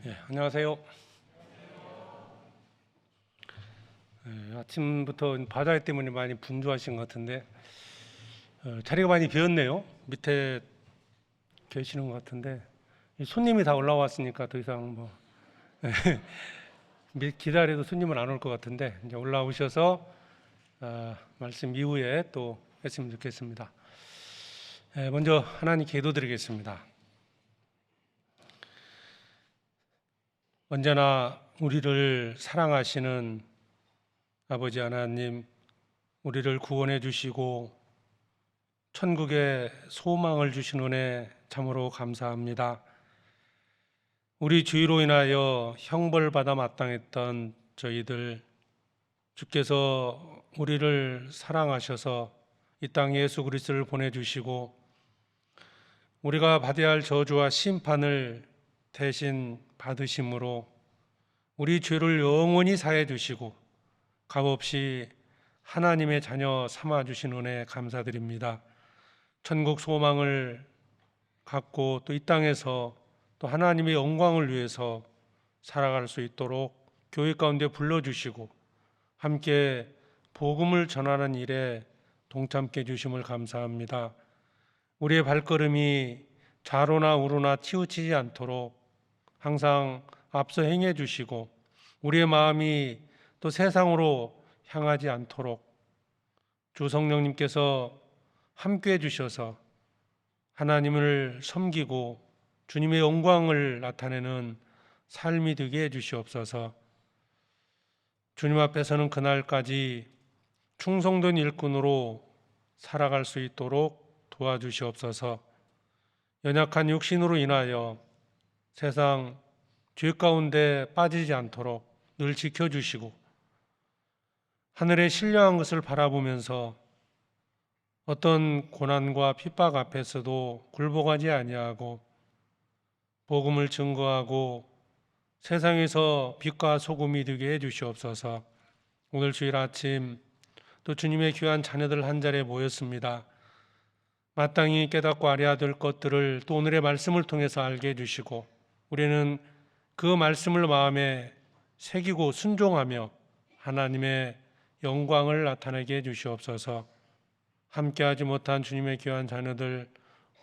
안녕하세요. 아침부터 바다회 때문에 많이 분주하신 것 같은데 자리가 많이 비었네요. 밑에 계시는 것 같은데 손님이 다 올라왔으니까 더 이상 기다려도 손님은 안 올 것 같은데 이제 올라오셔서 말씀 이후에 또 했으면 좋겠습니다. 먼저 하나님 기도드리겠습니다. 언제나 우리를 사랑하시는 아버지 하나님, 우리를 구원해 주시고 천국의 소망을 주신 은혜 참으로 감사합니다. 우리 죄로 인하여 형벌받아 마땅했던 저희들, 주께서 우리를 사랑하셔서 이 땅 예수 그리스도를 보내주시고 우리가 받아야 할 저주와 심판을 대신 받으심으로 우리 죄를 영원히 사해 주시고 값없이 하나님의 자녀 삼아 주신 은혜 감사드립니다. 천국 소망을 갖고 또 이 땅에서 또 하나님의 영광을 위해서 살아갈 수 있도록 교회 가운데 불러주시고 함께 복음을 전하는 일에 동참케 해주심을 감사합니다. 우리의 발걸음이 좌로나 우로나 치우치지 않도록 항상 앞서 행해 주시고 우리의 마음이 또 세상으로 향하지 않도록 주 성령님께서 함께 해주셔서 하나님을 섬기고 주님의 영광을 나타내는 삶이 되게 해주시옵소서. 주님 앞에서는 그날까지 충성된 일꾼으로 살아갈 수 있도록 도와주시옵소서. 연약한 육신으로 인하여 세상 죄 가운데 빠지지 않도록 늘 지켜주시고 하늘의 신령한 것을 바라보면서 어떤 고난과 핍박 앞에서도 굴복하지 아니하고 복음을 증거하고 세상에서 빛과 소금이 되게 해주시옵소서. 오늘 주일 아침 또 주님의 귀한 자녀들 한 자리에 모였습니다. 마땅히 깨닫고 알아야 될 것들을 또 오늘의 말씀을 통해서 알게 해주시고 우리는 그 말씀을 마음에 새기고 순종하며 하나님의 영광을 나타내게 해주시옵소서. 함께하지 못한 주님의 귀한 자녀들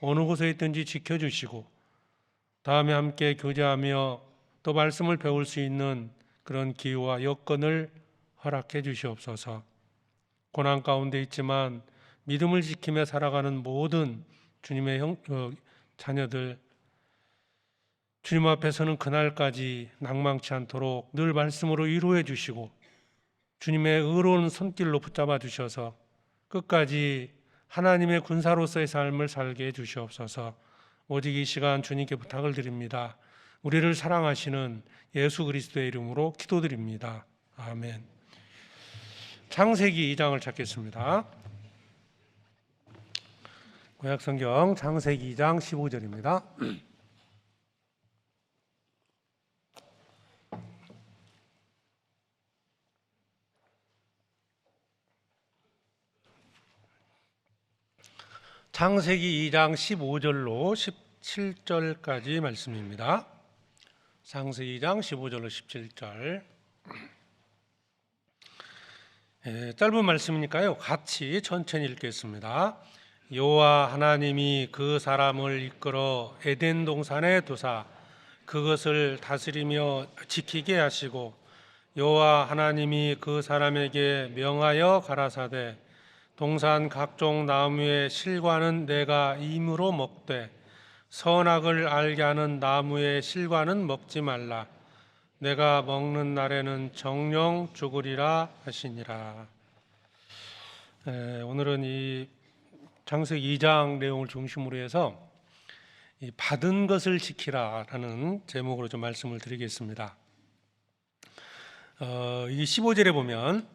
어느 곳에 있든지 지켜주시고 다음에 함께 교제하며 또 말씀을 배울 수 있는 그런 기회와 여건을 허락해 주시옵소서. 고난 가운데 있지만 믿음을 지키며 살아가는 모든 주님의 자녀들 주님 앞에서는 그날까지 낭망치 않도록 늘 말씀으로 위로해 주시고 주님의 의로운 손길로 붙잡아 주셔서 끝까지 하나님의 군사로서의 삶을 살게 해 주시옵소서. 오직 이 시간 주님께 부탁을 드립니다. 우리를 사랑하시는 예수 그리스도의 이름으로 기도드립니다. 아멘. 창세기 2장을 찾겠습니다. 구약성경 창세기 2장 15절입니다. 창세기 2장 15절로 17절까지 말씀입니다. 창세기 2장 15절로 17절. 짧은 말씀이니까요. 같이 천천히 읽겠습니다. 여호와 하나님이 그 사람을 이끌어 에덴 동산에 두사 그것을 다스리며 지키게 하시고 여호와 하나님이 그 사람에게 명하여 가라사대 동산 각종 나무의 실과는 내가 임으로 먹되 선악을 알게 하는 나무의 실과는 먹지 말라. 내가 먹는 날에는 정령 죽으리라 하시니라. 오늘은 이 창세기 2장 내용을 중심으로 해서 받은 것을 지키라라는 제목으로 좀 말씀을 드리겠습니다. 이 15절에 보면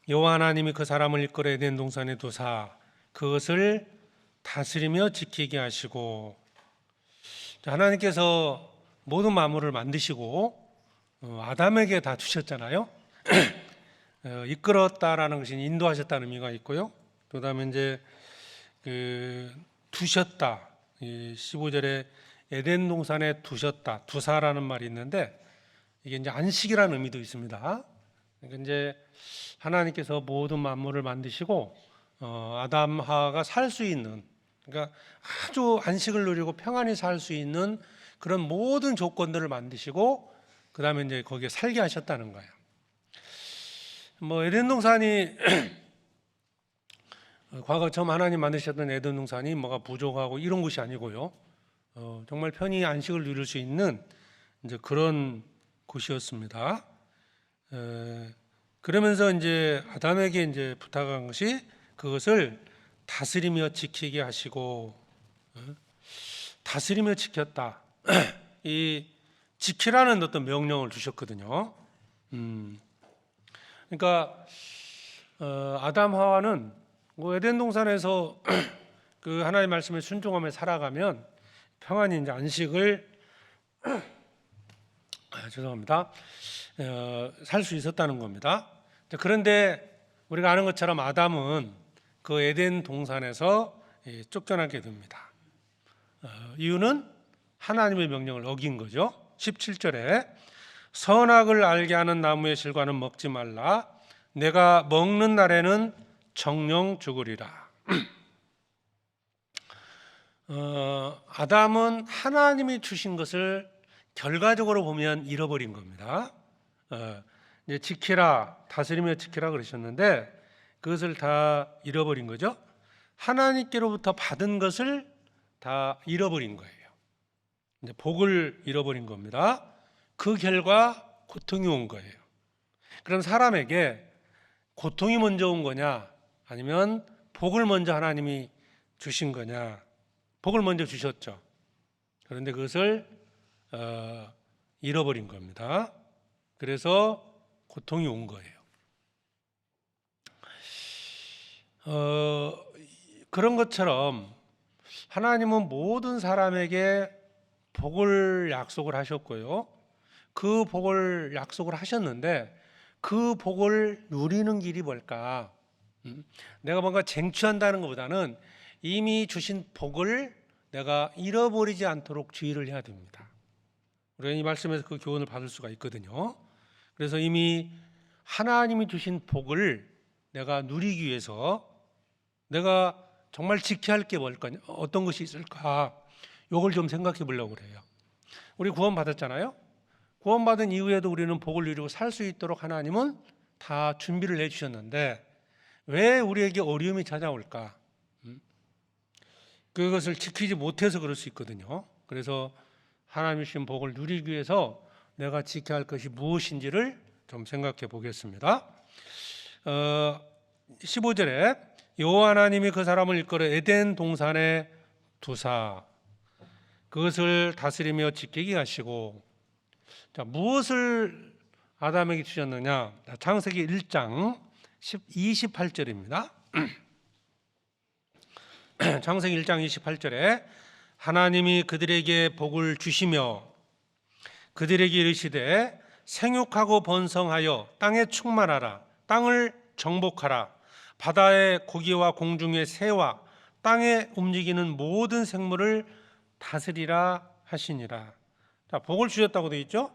여호와 하나님이 그 사람을 이끌어 에덴 동산에 두사 그것을 다스리며 지키게 하시고, 하나님께서 모든 만물을 만드시고 아담에게 다 주셨잖아요. 이끌었다라는 것이 인도하셨다는 의미가 있고요. 그다음에 이제 두셨다. 15절에 에덴 동산에 두셨다, 두사라는 말이 있는데 이게 이제 안식이라는 의미도 있습니다. 그러니까 이제 하나님께서 모든 만물을 만드시고 아담 하와가 살 수 있는, 그러니까 아주 안식을 누리고 평안히 살 수 있는 그런 모든 조건들을 만드시고 그 다음에 이제 거기에 살게 하셨다는 거예요. 뭐 에덴 동산이 과거 처음 하나님 만드셨던 에덴 동산이 뭐가 부족하고 이런 것이 아니고요. 정말 편히 안식을 누릴 수 있는 이제 그런 곳이었습니다. 그러면서 이제 아담에게 이제 부탁한 것이 그것을 다스리며 지키게 하시고, 다스리며 지켰다. 이 지키라는 어떤 명령을 주셨거든요. 그러니까 아담 하와는 뭐 에덴 동산에서 그 하나님의 말씀에 순종하며 살아가면 평안히 이제 안식을 죄송합니다. 살 수 있었다는 겁니다. 그런데 우리가 아는 것처럼 아담은 그 에덴 동산에서 쫓겨나게 됩니다. 이유는 하나님의 명령을 어긴 거죠. 17절에 선악을 알게 하는 나무의 실과는 먹지 말라. 내가 먹는 날에는 정령 죽으리라. 아담은 하나님이 주신 것을 결과적으로 보면 잃어버린 겁니다. 이제 지키라, 다스리며 지키라 그러셨는데 그것을 다 잃어버린 거죠. 하나님께로부터 받은 것을 다 잃어버린 거예요. 이제 복을 잃어버린 겁니다. 그 결과 고통이 온 거예요. 그럼 사람에게 고통이 먼저 온 거냐, 아니면 복을 먼저 하나님이 주신 거냐? 복을 먼저 주셨죠. 그런데 그것을 잃어버린 겁니다. 그래서 고통이 온 거예요. 그런 것처럼 하나님은 모든 사람에게 복을 약속을 하셨고요. 그 복을 약속을 하셨는데 그 복을 누리는 길이 뭘까? 내가 뭔가 쟁취한다는 것보다는 이미 주신 복을 내가 잃어버리지 않도록 주의를 해야 됩니다. 우리가 이 말씀에서 그 교훈을 받을 수가 있거든요. 그래서 이미 하나님이 주신 복을 내가 누리기 위해서 내가 정말 지켜야 할 게 뭘까, 어떤 것이 있을까, 이걸 좀 생각해 보려고 그래요. 우리 구원 받았잖아요. 구원받은 이후에도 우리는 복을 누리고 살 수 있도록 하나님은 다 준비를 해주셨는데 왜 우리에게 어려움이 찾아올까? 그것을 지키지 못해서 그럴 수 있거든요. 그래서 하나님이 주신 복을 누리기 위해서 내가 지켜야 할 것이 무엇인지를 좀 생각해 보겠습니다. 15절에 여호와 하나님이 그 사람을 이끌어 에덴 동산에 두사 그것을 다스리며 지키게 하시고, 자, 무엇을 아담에게 주셨느냐? 창세기 1장 28절입니다. 창세기 1장 28절에 하나님이 그들에게 복을 주시며 그들에게 이르시되 생육하고 번성하여 땅에 충만하라. 땅을 정복하라. 바다의 고기와 공중의 새와 땅에 움직이는 모든 생물을 다스리라 하시니라. 자, 복을 주셨다고 되어 있죠.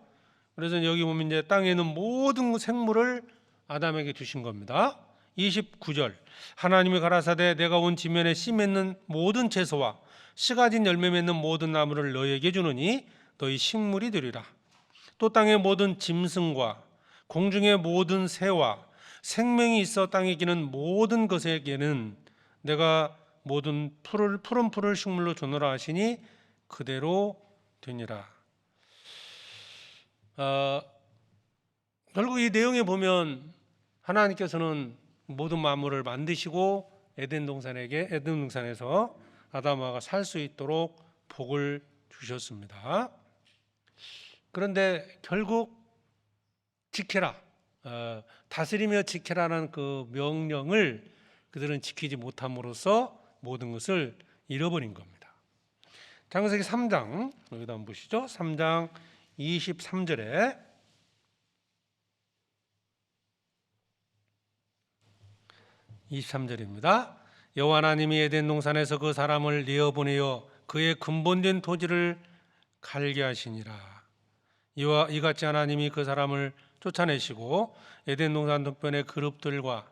그래서 여기 보면 이제 땅에 있는 모든 생물을 아담에게 주신 겁니다. 29절 하나님이 가라사대 내가 온 지면에 씨 맺는 모든 채소와 씨 가진 열매 맺는 모든 나무를 너희에게 주느니 너희 식물이 되리라. 또 땅의 모든 짐승과 공중의 모든 새와 생명이 있어 땅에 기는 모든 것에게는 내가 모든 푸른 풀을 식물로 주노라 하시니 그대로 되니라. 결국 이 내용에 보면 하나님께서는 모든 만물을 만드시고 에덴 동산에서 아담과 살 수 있도록 복을 주셨습니다. 그런데 결국 지켜라, 다스리며 지켜라는 그 명령을 그들은 지키지 못함으로써 모든 것을 잃어버린 겁니다. 창세기 3장 여기다 한번 보시죠. 3장 23절에 여호와 하나님이 에덴 동산에서 그 사람을 내어보내어 그의 근본된 토지를 갈게 하시니라. 이같이 하나님이 그 사람을 쫓아내시고 에덴 동산 동편의 그룹들과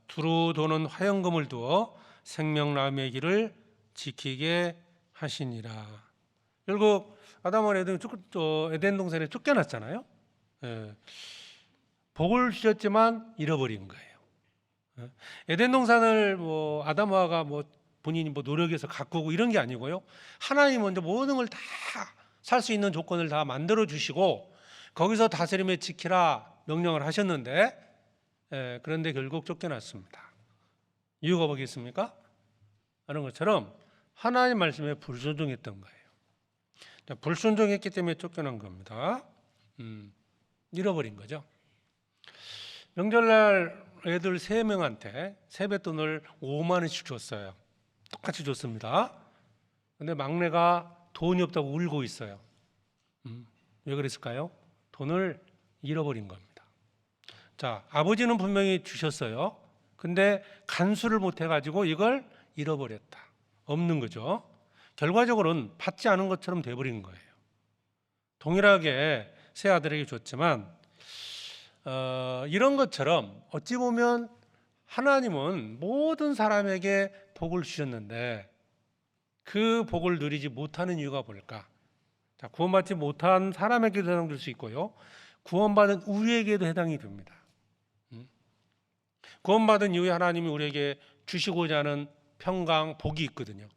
두루 도는 화영금을 두어 생명나무의 길을 지키게 하시니라. 결국 아담은 에덴 동산에 쫓겨났잖아요. 복을 주셨지만 잃어버린 거예요. 에덴 동산을 아담하가 본인이 노력해서 가꾸고 이런 게 아니고요. 하나님 먼저 모든 걸 다 살 수 있는 조건을 다 만들어 주시고 거기서 다스림에 지키라 명령을 하셨는데 그런데 결국 쫓겨났습니다. 이유가 뭐겠습니까? 하는 것처럼 하나님 말씀에 불순종했던 거예요. 불순종했기 때문에 쫓겨난 겁니다. 잃어버린 거죠. 명절날 애들 3명한테 세뱃돈을 5만 원씩 줬어요. 똑같이 줬습니다. 근데 막내가 돈이 없다고 울고 있어요. 왜 그랬을까요? 돈을 잃어버린 겁니다. 자, 아버지는 분명히 주셨어요. 근데 간수를 못 해가지고 이걸 잃어버렸다. 없는 거죠. 결과적으로는 받지 않은 것처럼 돼버린 거예요. 동일하게 세 아들에게 줬지만 이런 것처럼 어찌 보면 하나님은 모든 사람에게 복을 주셨는데 그 복을 누리지 못하는 이유가 뭘까? 자, 구원받지 못한 사람에게도 해당될 수 있고요. 구원받은 우리에게도 해당이 됩니다. 구원받은 이후에 하나님이 우리에게 주시고자 하는 평강, 복이 있거든요.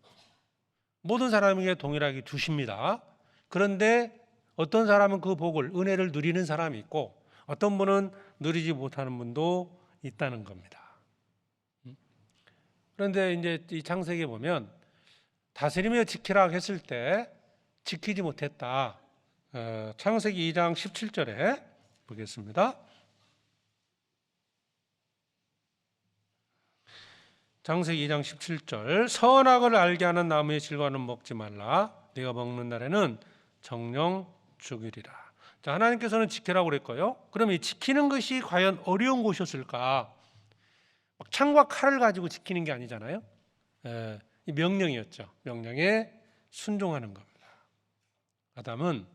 모든 사람에게 동일하게 주십니다. 그런데 어떤 사람은 그 복을, 은혜를 누리는 사람이 있고 어떤 분은 누리지 못하는 분도 있다는 겁니다. 그런데 이제 이 창세기에 보면 다스리며 지키라 했을 때 지키지 못했다. 창세기 2장 17절에 보겠습니다. 창세기 2장 17절 선악을 알게 하는 나무의 실과는 먹지 말라. 네가 먹는 날에는 정령 죽으리라. 자, 하나님께서는 지키라고 그랬고요. 그럼 이 지키는 것이 과연 어려운 것이었을까? 창과 칼을 가지고 지키는 게 아니잖아요. 이 명령이었죠. 명령에 순종하는 겁니다. 아담은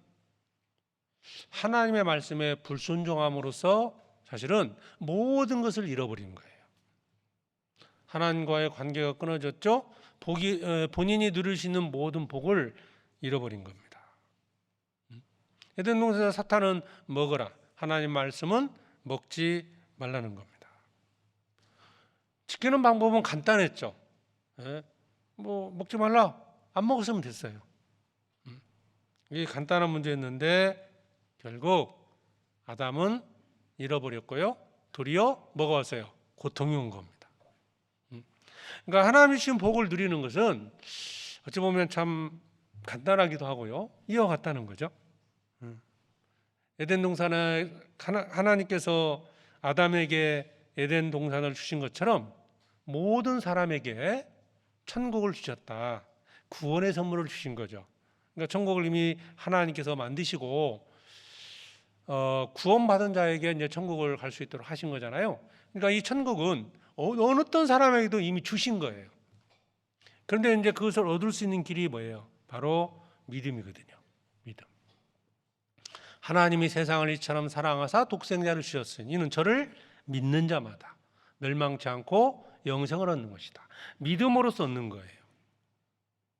하나님의 말씀에 불순종함으로써 사실은 모든 것을 잃어버린 거예요. 하나님과의 관계가 끊어졌죠. 본인이 누릴 수 있는 모든 복을 잃어버린 겁니다. 에덴 동산에서 사탄은 먹어라. 하나님 말씀은 먹지 말라는 겁니다. 지키는 방법은 간단했죠. 먹지 말라. 안 먹었으면 됐어요. 이게 간단한 문제였는데 결국 아담은 잃어버렸고요. 도리어 먹어왔어요. 고통이 온 겁니다. 그러니까 하나님이 주신 복을 누리는 것은 어찌 보면 참 간단하기도 하고요. 이와 같다는 거죠. 에덴 동산에 하나님께서 아담에게 에덴 동산을 주신 것처럼 모든 사람에게 천국을 주셨다. 구원의 선물을 주신 거죠. 그러니까 천국을 이미 하나님께서 만드시고 구원받은 자에게 이제 천국을 갈 수 있도록 하신 거잖아요. 그러니까 이 천국은 어느 어떤 사람에게도 이미 주신 거예요. 그런데 이제 그것을 얻을 수 있는 길이 뭐예요? 바로 믿음이거든요. 믿음. 하나님이 세상을 이처럼 사랑하사 독생자를 주셨으니 이는 저를 믿는 자마다 멸망치 않고 영생을 얻는 것이다. 믿음으로써 얻는 거예요.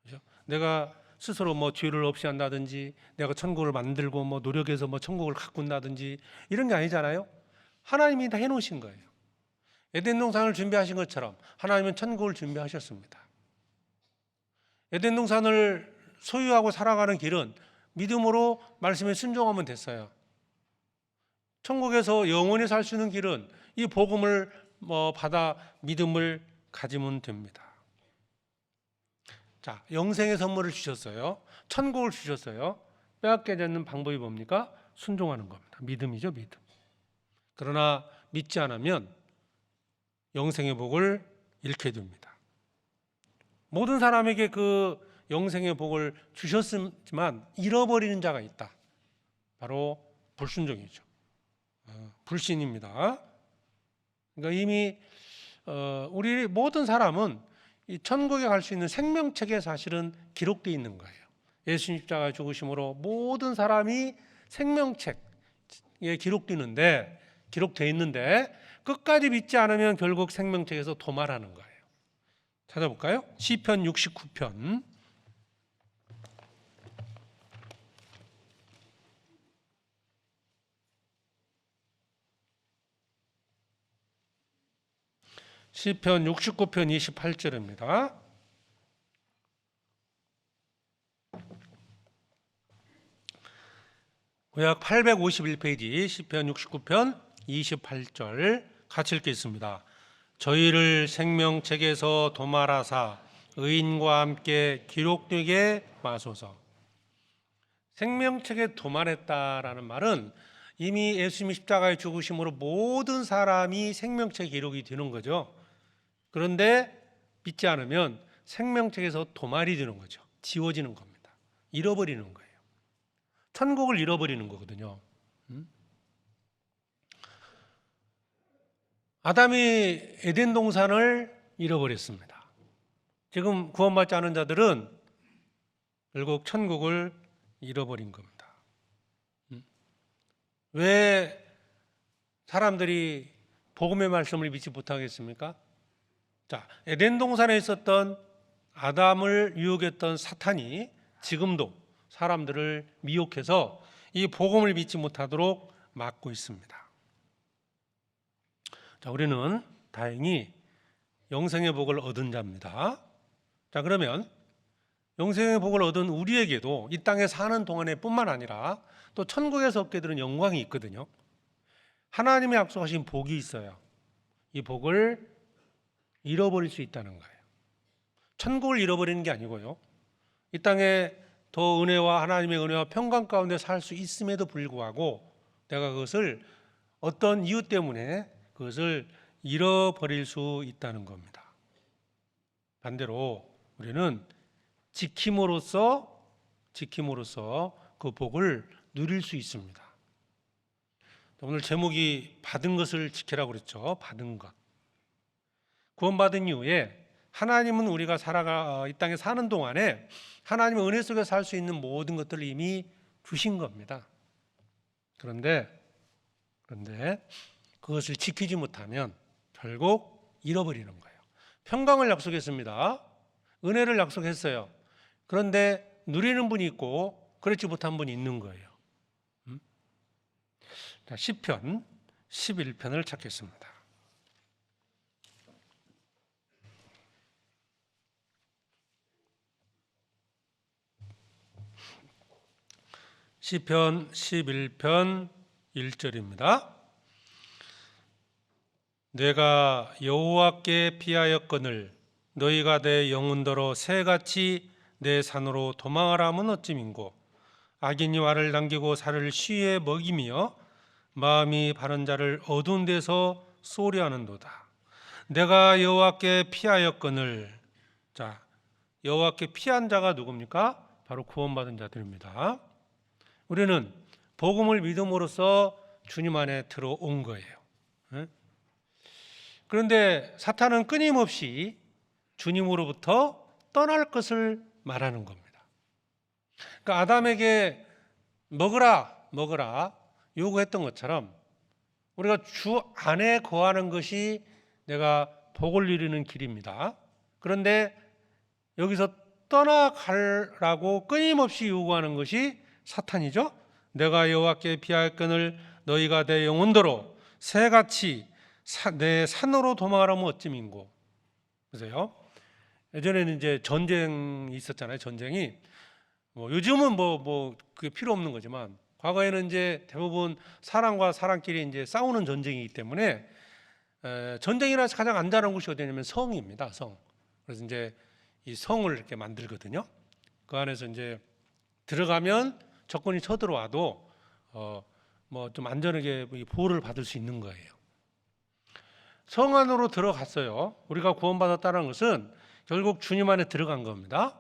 그렇죠? 내가 스스로 죄를 없이 한다든지 내가 천국을 만들고 노력해서 천국을 가꾼다든지 이런 게 아니잖아요. 하나님이 다 해놓으신 거예요. 에덴 동산을 준비하신 것처럼 하나님은 천국을 준비하셨습니다. 에덴 동산을 소유하고 살아가는 길은 믿음으로 말씀에 순종하면 됐어요. 천국에서 영원히 살 수 있는 길은 이 복음을 받아 믿음을 가지면 됩니다. 자, 영생의 선물을 주셨어요. 천국을 주셨어요. 빼앗게 되는 방법이 뭡니까? 순종하는 겁니다. 믿음이죠, 믿음. 그러나 믿지 않으면 영생의 복을 잃게 됩니다. 모든 사람에게 그 영생의 복을 주셨지만 잃어버리는 자가 있다. 바로 불순종이죠. 불신입니다. 그러니까 이미 우리 모든 사람은 이 천국에 갈 수 있는 생명책에 사실은 기록되어 있는 거예요. 예수님 십자가 죽으심으로 모든 사람이 생명책에 기록되어 있는데 끝까지 믿지 않으면 결국 생명책에서 도말하는 거예요. 찾아볼까요? 시편 69편. 시편 69편 28절입니다. 구약 851페이지 시편 69편 28절 같이 읽겠습니다. 저희를 생명책에서 도말하사 의인과 함께 기록되게 마소서. 생명책에 도말했다라는 말은 이미 예수님이 십자가에 죽으심으로 모든 사람이 생명책에 기록이 되는 거죠. 그런데 믿지 않으면 생명책에서 도말이 되는 거죠. 지워지는 겁니다. 잃어버리는 거예요. 천국을 잃어버리는 거거든요. 아담이 에덴 동산을 잃어버렸습니다. 지금 구원받지 않은 자들은 결국 천국을 잃어버린 겁니다. 왜 사람들이 복음의 말씀을 믿지 못하겠습니까? 자, 에덴 동산에 있었던 아담을 유혹했던 사탄이 지금도 사람들을 미혹해서 이 복음을 믿지 못하도록 막고 있습니다. 자, 우리는 다행히 영생의 복을 얻은 자입니다. 자, 그러면 영생의 복을 얻은 우리에게도 이 땅에 사는 동안에 뿐만 아니라 또 천국에서 얻게 되는 영광이 있거든요. 하나님의 약속하신 복이 있어요. 이 복을 잃어버릴 수 있다는 거예요. 천국을 잃어버리는 게 아니고요. 이 땅에 더 은혜와 하나님의 은혜와 평강 가운데 살 수 있음에도 불구하고 내가 그것을 어떤 이유 때문에 그것을 잃어버릴 수 있다는 겁니다. 반대로 우리는 지킴으로써 그 복을 누릴 수 있습니다. 오늘 제목이 받은 것을 지키라고 그랬죠. 받은 것. 구원받은 이후에 하나님은 우리가 이 땅에 사는 동안에 하나님의 은혜 속에 살 수 있는 모든 것들을 이미 주신 겁니다. 그런데 그것을 지키지 못하면 결국 잃어버리는 거예요. 평강을 약속했습니다. 은혜를 약속했어요. 그런데 누리는 분이 있고 그렇지 못한 분이 있는 거예요. 자, 시편 11편을 찾겠습니다. 시편 11편 1절입니다. 내가 여호와께 피하였거늘 너희가 내 영혼더러 새같이 내 산으로 도망하라면 어찌민고. 악인이 와를 남기고 살을 쉬에 먹이며 마음이 바른 자를 어두운 데서 쏘려하는도다. 내가 여호와께 피하였거늘. 자, 여호와께 피한 자가 누굽니까? 바로 구원받은 자들입니다. 우리는 복음을 믿음으로써 주님 안에 들어온 거예요. 그런데 사탄은 끊임없이 주님으로부터 떠날 것을 말하는 겁니다. 그러니까 아담에게 먹으라 요구했던 것처럼 우리가 주 안에 거하는 것이 내가 복을 누리는 길입니다. 그런데 여기서 떠나가라고 끊임없이 요구하는 것이 사탄이죠. 내가 여호와께 피하였거늘 너희가 내 영혼더러 새같이 내 산으로 도망하라면 어찌민고. 그래서요. 예전에는 이제 전쟁이 있었잖아요. 전쟁이 요즘은 그게 필요 없는 거지만 과거에는 이제 대부분 사람과 사람끼리 이제 싸우는 전쟁이기 때문에 전쟁이라서 가장 안전한 곳이 어디냐면 성입니다. 성. 그래서 이제 이 성을 이렇게 만들거든요. 그 안에서 이제 들어가면 적군이 쳐들어와도 좀 안전하게 보호를 받을 수 있는 거예요. 성 안으로 들어갔어요. 우리가 구원받았다는 것은 결국 주님 안에 들어간 겁니다.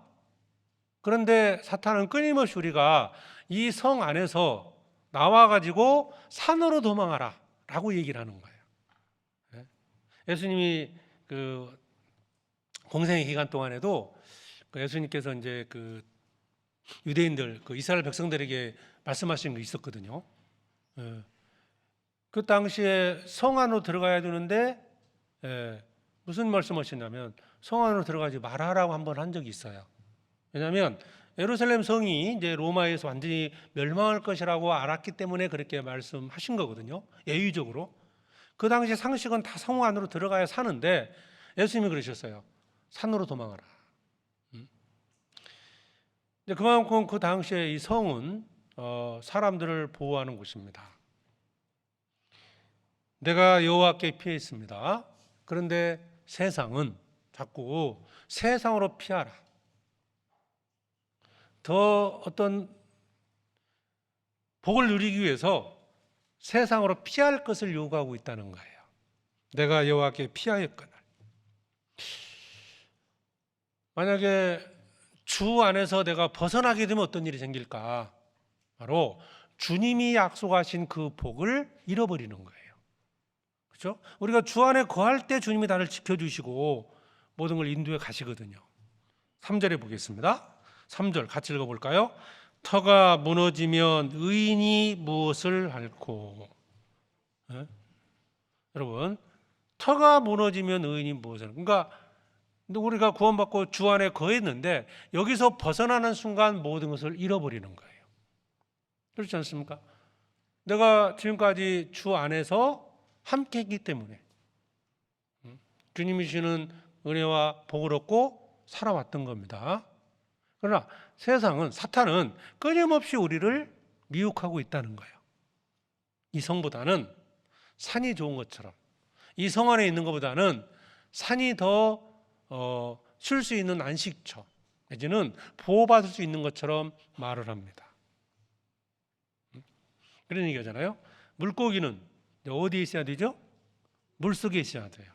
그런데 사탄은 끊임없이 우리가 이 성 안에서 나와가지고 산으로 도망하라 라고 얘기를 하는 거예요. 예수님이 그 공생의 기간 동안에도 예수님께서 이제 그 유대인들 그 이스라엘 백성들에게 말씀하신 거 있었거든요. 예. 그 당시에 성 안으로 들어가야 되는데 무슨 말씀하시냐면 성 안으로 들어가지 말아라고 한번 한 적이 있어요. 왜냐하면 예루살렘 성이 이제 로마에서 완전히 멸망할 것이라고 알았기 때문에 그렇게 말씀하신 거거든요. 예의적으로. 그 당시 상식은 다 성 안으로 들어가야 사는데 예수님이 그러셨어요. 산으로 도망하라. 그만큼 그 당시에 이 성은 사람들을 보호하는 곳입니다. 내가 여호와께 피했습니다. 그런데 세상은 자꾸 세상으로 피하라. 더 어떤 복을 누리기 위해서 세상으로 피할 것을 요구하고 있다는 거예요. 내가 여호와께 피하였거늘. 만약에 주 안에서 내가 벗어나게 되면 어떤 일이 생길까? 바로 주님이 약속하신 그 복을 잃어버리는 거예요. 그렇죠? 우리가 주 안에 거할 때 주님이 나를 지켜주시고 모든 걸 인도해 가시거든요. 3절에 보겠습니다. 3절 같이 읽어볼까요? 터가 무너지면 의인이 무엇을 할꼬? 여러분, 터가 무너지면 의인이 무엇을 할꼬? 그러니까 우리가 구원받고 주 안에 거했는데 여기서 벗어나는 순간 모든 것을 잃어버리는 거예요. 그렇지 않습니까? 내가 지금까지 주 안에서 함께 했기 때문에 주님이 주시는 은혜와 복을 얻고 살아왔던 겁니다. 그러나 세상은, 사탄은 끊임없이 우리를 미혹하고 있다는 거예요. 이 성보다는 산이 좋은 것처럼, 이 성 안에 있는 것보다는 산이 더 쉴 수 있는 안식처 내지는 보호받을 수 있는 것처럼 말을 합니다. 그런 얘기하잖아요. 물고기는 어디에 있어야 되죠? 물속에 있어야 돼요.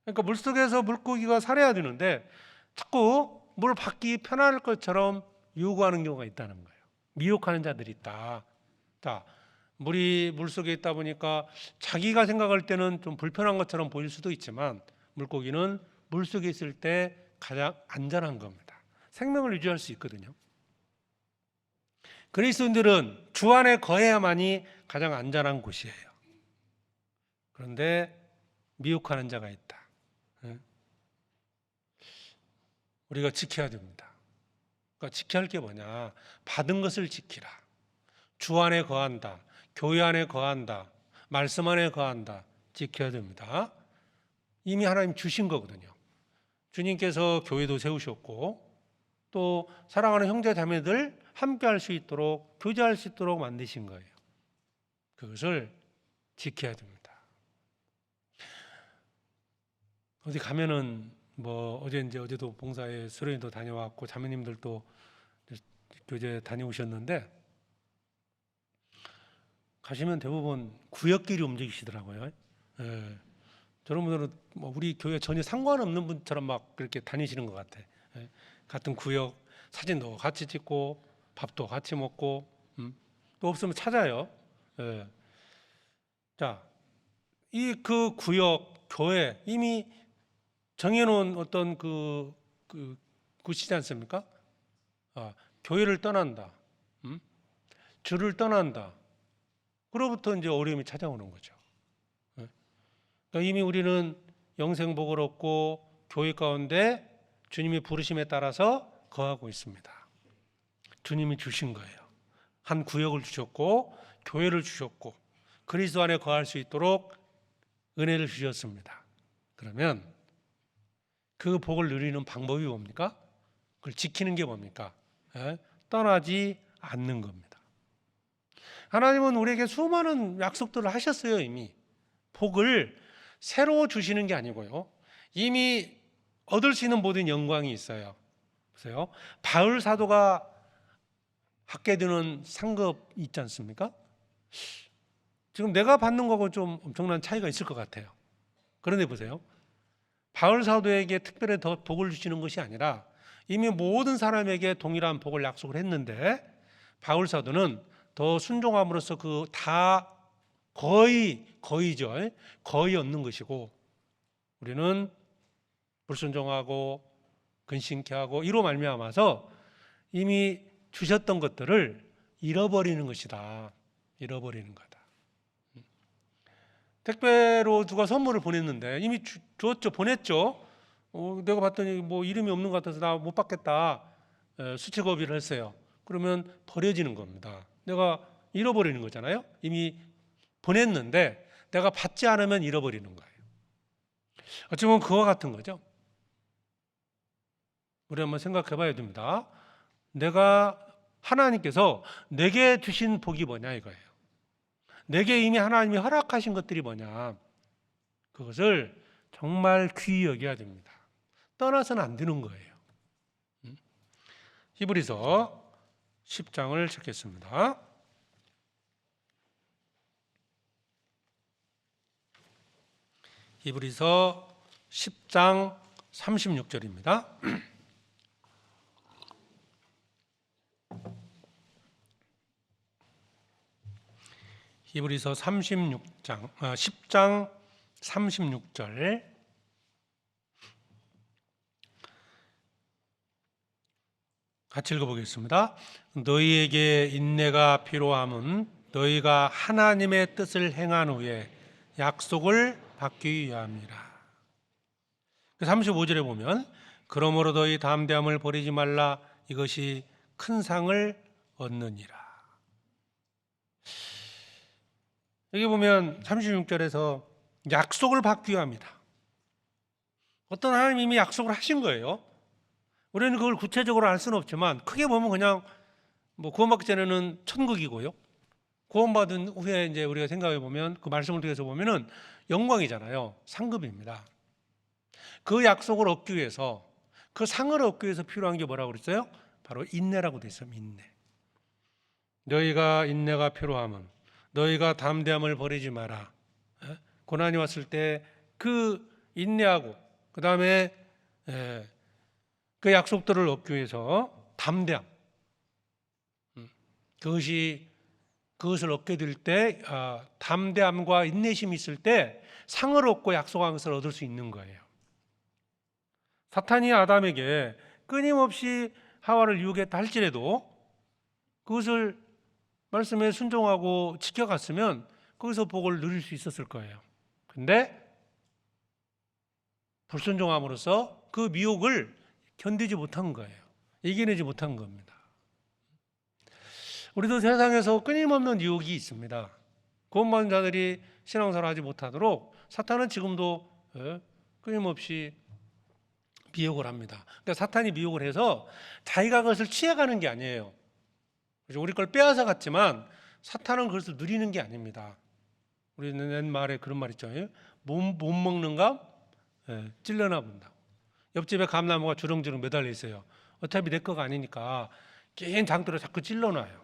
그러니까 물속에서 물고기가 살아야 되는데 자꾸 물 받기 편할 것처럼 요구하는 경우가 있다는 거예요. 미혹하는 자들이 있다. 자, 물이 물속에 있다 보니까 자기가 생각할 때는 좀 불편한 것처럼 보일 수도 있지만 물고기는 물속에 있을 때 가장 안전한 겁니다. 생명을 유지할 수 있거든요. 그리스도인들은 주 안에 거해야만이 가장 안전한 곳이에요. 그런데 미혹하는 자가 있다. 우리가 지켜야 됩니다. 그러니까 지켜야 할 게 뭐냐? 받은 것을 지키라. 주 안에 거한다. 교회 안에 거한다. 말씀 안에 거한다. 지켜야 됩니다. 이미 하나님 주신 거거든요. 주님께서 교회도 세우셨고 또 사랑하는 형제 자매들 함께 할 수 있도록, 교제할 수 있도록 만드신 거예요. 그것을 지켜야 됩니다. 어디 가면은 어제도 봉사에 수련회도 다녀왔고 자매님들도 교제 다녀오셨는데 가시면 대부분 구역끼리 움직이시더라고요. 예. 저런 분들은 우리 교회 전혀 상관없는 분처럼 막 그렇게 다니시는 것 같아. 예. 같은 구역 사진도 같이 찍고 밥도 같이 먹고 또 없으면 찾아요. 예. 자, 이 그 구역 교회 이미 정해놓은 어떤 곳이지 않습니까? 교회를 떠난다, 주를 떠난다. 그로부터 이제 어려움이 찾아오는 거죠. 그러니까 이미 우리는 영생복을 얻고 교회 가운데 주님의 부르심에 따라서 거하고 있습니다. 주님이 주신 거예요. 한 구역을 주셨고 교회를 주셨고 그리스도 안에 거할 수 있도록 은혜를 주셨습니다. 그러면 그 복을 누리는 방법이 뭡니까? 그걸 지키는 게 뭡니까? 떠나지 않는 겁니다. 하나님은 우리에게 수많은 약속들을 하셨어요. 이미 복을 새로 주시는 게 아니고요. 이미 얻을 수 있는 모든 영광이 있어요. 보세요. 바울 사도가 받게 되는 상급 있지 않습니까? 지금 내가 받는 거하고 좀 엄청난 차이가 있을 것 같아요. 그런데 보세요. 바울 사도에게 특별히 더 복을 주시는 것이 아니라 이미 모든 사람에게 동일한 복을 약속을 했는데 바울 사도는 더 순종함으로써 그 다 거의죠. 거의 얻는 것이고 우리는 불순종하고 근심케 하고 이로 말미암아서 이미 주셨던 것들을 잃어버리는 것이다. 잃어버리는 거다. 택배로 누가 선물을 보냈는데 이미 줬죠, 보냈죠. 내가 봤더니 뭐 이름이 없는 것 같아서 나 못 받겠다. 수치거비를 했어요. 그러면 버려지는 겁니다. 내가 잃어버리는 거잖아요. 이미 보냈는데 내가 받지 않으면 잃어버리는 거예요. 어찌 보면 그와 같은 거죠. 우리 한번 생각해 봐야 됩니다. 내가 하나님께서 내게 주신 복이 뭐냐 이거예요. 내게 이미 하나님이 허락하신 것들이 뭐냐. 그것을 정말 귀히 여겨야 됩니다. 떠나서는 안 되는 거예요. 히브리서 10장을 찾겠습니다. 히브리서 10장 36절입니다. 히브리서 10장 36절. 같이 읽어보겠습니다. 너희에게 인내가 필요함은 너희가 하나님의 뜻을 행한 후에 약속을 받기 위함이라. 35절에 보면 그러므로 너희 담대함을 버리지 말라 이것이 큰 상을 얻느니라. 여기 보면 36절에서 약속을 받기 위함이다. 어떤 하나님이 약속을 하신 거예요. 우리는 그걸 구체적으로 알 수는 없지만 크게 보면 그냥 구원받기 전에는 천국이고요. 구원받은 후에 이제 우리가 생각해 보면 그 말씀을 통해서 보면은 영광이잖아요. 상급입니다. 그 약속을 얻기 위해서 그 상을 얻기 위해서 필요한 게 뭐라고 그랬어요? 바로 인내라고 돼 있어요. 인내. 너희가 인내가 필요함은 너희가 담대함을 버리지 마라. 고난이 왔을 때 그 인내하고 그 다음에 그 약속들을 얻기 위해서 담대함. 그것을 얻게 될 때 담대함과 인내심이 있을 때 상을 얻고 약속한 것을 얻을 수 있는 거예요. 사탄이 아담에게 끊임없이 하와를 유혹했다 할지라도 그것을 말씀에 순종하고 지켜갔으면 거기서 복을 누릴 수 있었을 거예요. 근데 불순종함으로써 그 미혹을 견디지 못한 거예요. 이겨내지 못한 겁니다. 우리도 세상에서 끊임없는 유혹이 있습니다. 구원받은 자들이 신앙생활을 하지 못하도록 사탄은 지금도 끊임없이 미혹을 합니다. 그러니까 사탄이 미혹을 해서 자기가 그것을 취해가는 게 아니에요. 우리 걸 빼앗아 갔지만 사탄은 그것을 누리는 게 아닙니다. 우리는 옛말에 그런 말 있죠. 못 먹는 감 찔러나 본다고. 옆집에 감나무가 주렁주렁 매달려 있어요. 어차피 내 거가 아니니까 긴 장대로 자꾸 찔러놔요.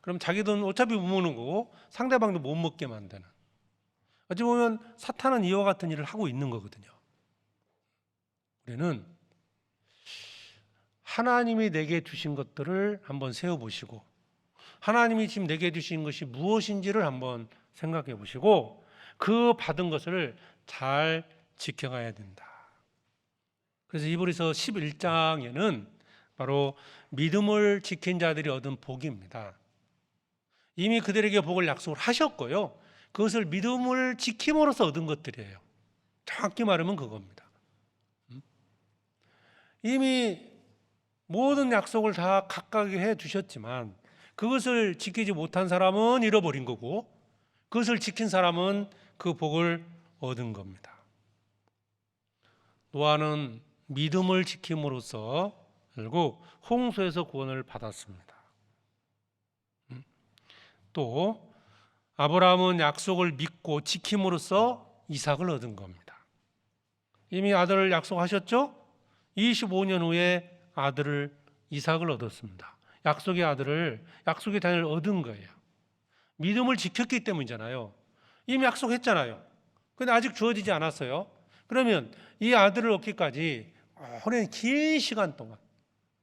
그럼 자기도 어차피 못 먹는 거고 상대방도 못 먹게 만드는. 어찌 보면 사탄은 이와 같은 일을 하고 있는 거거든요. 우리는 하나님이 내게 주신 것들을 한번 세워보시고 하나님이 지금 내게 주신 것이 무엇인지를 한번 생각해 보시고 그 받은 것을 잘 지켜가야 된다. 그래서 히브리서 11장에는 바로 믿음을 지킨 자들이 얻은 복입니다. 이미 그들에게 복을 약속을 하셨고요. 그것을 믿음을 지킴으로써 얻은 것들이에요. 정확히 말하면 그겁니다. 이미 모든 약속을 다 각각에 해 두셨지만 그것을 지키지 못한 사람은 잃어버린 거고 그것을 지킨 사람은 그 복을 얻은 겁니다. 노아는 믿음을 지킴으로써 결국 홍수에서 구원을 받았습니다. 또 아브라함은 약속을 믿고 지킴으로써 이삭을 얻은 겁니다. 이미 아들을 약속하셨죠? 25년 후에 아들을 이삭을 얻었습니다. 약속의 아들을 약속의 자녀를 얻은 거예요. 믿음을 지켰기 때문이잖아요. 이미 약속했잖아요. 근데 아직 주어지지 않았어요. 그러면 이 아들을 얻기까지 오랜 긴 시간 동안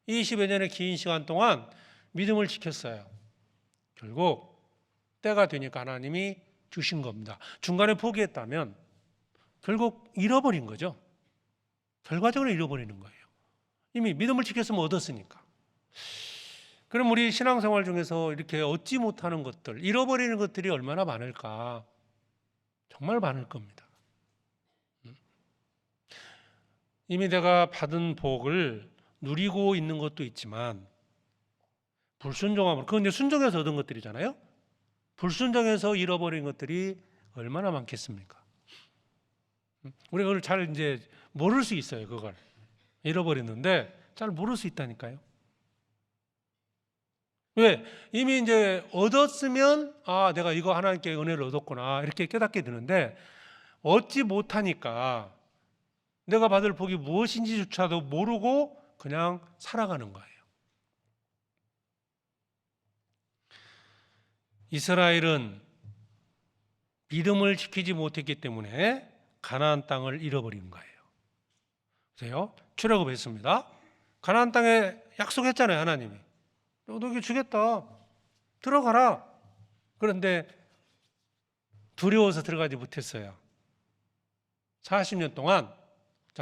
20여 년의 긴 시간 동안 믿음을 지켰어요. 결국 때가 되니까 하나님이 주신 겁니다. 중간에 포기했다면 결국 잃어버린 거죠. 결과적으로 잃어버리는 거예요. 이미 믿음을 지켰으면 얻었으니까. 그럼 우리 신앙생활 중에서 이렇게 얻지 못하는 것들, 잃어버리는 것들이 얼마나 많을까? 정말 많을 겁니다. 이미 내가 받은 복을 누리고 있는 것도 있지만 불순종함으로, 그건 이제 순종해서 얻은 것들이잖아요. 불순종해서 잃어버린 것들이 얼마나 많겠습니까? 우리가 그걸 잘 이제 모를 수 있어요. 그걸 잃어버렸는데 잘 모를 수 있다니까요. 왜? 이미 이제 얻었으면 내가 이거 하나님께 은혜를 얻었구나 이렇게 깨닫게 되는데 얻지 못하니까 내가 받을 복이 무엇인지조차도 모르고 그냥 살아가는 거예요. 이스라엘은 믿음을 지키지 못했기 때문에 가나안 땅을 잃어버린 거예요. 보세요. 출애굽했습니다. 가나안 땅에 약속했잖아요. 하나님이. 너에게 주겠다. 들어가라. 그런데 두려워서 들어가지 못했어요. 40년 동안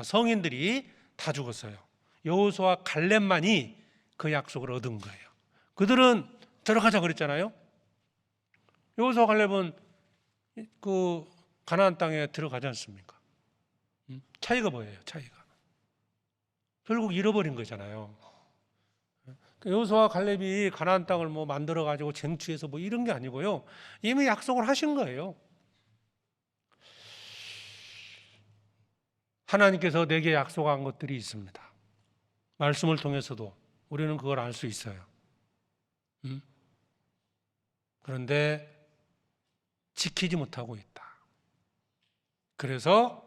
성인들이 다 죽었어요. 여호수아와 갈렙만이 그 약속을 얻은 거예요. 그들은 들어가자 그랬잖아요. 여호수아와 갈렙은 그 가나안 땅에 들어가지 않습니까? 차이가 뭐예요? 차이가. 결국 잃어버린 거잖아요. 여호수아와 갈렙이 가나안 땅을 뭐 만들어 가지고 쟁취해서 뭐 이런 게 아니고요. 이미 약속을 하신 거예요. 하나님께서 내게 약속한 것들이 있습니다. 말씀을 통해서도 우리는 그걸 알 수 있어요. 그런데 지키지 못하고 있다. 그래서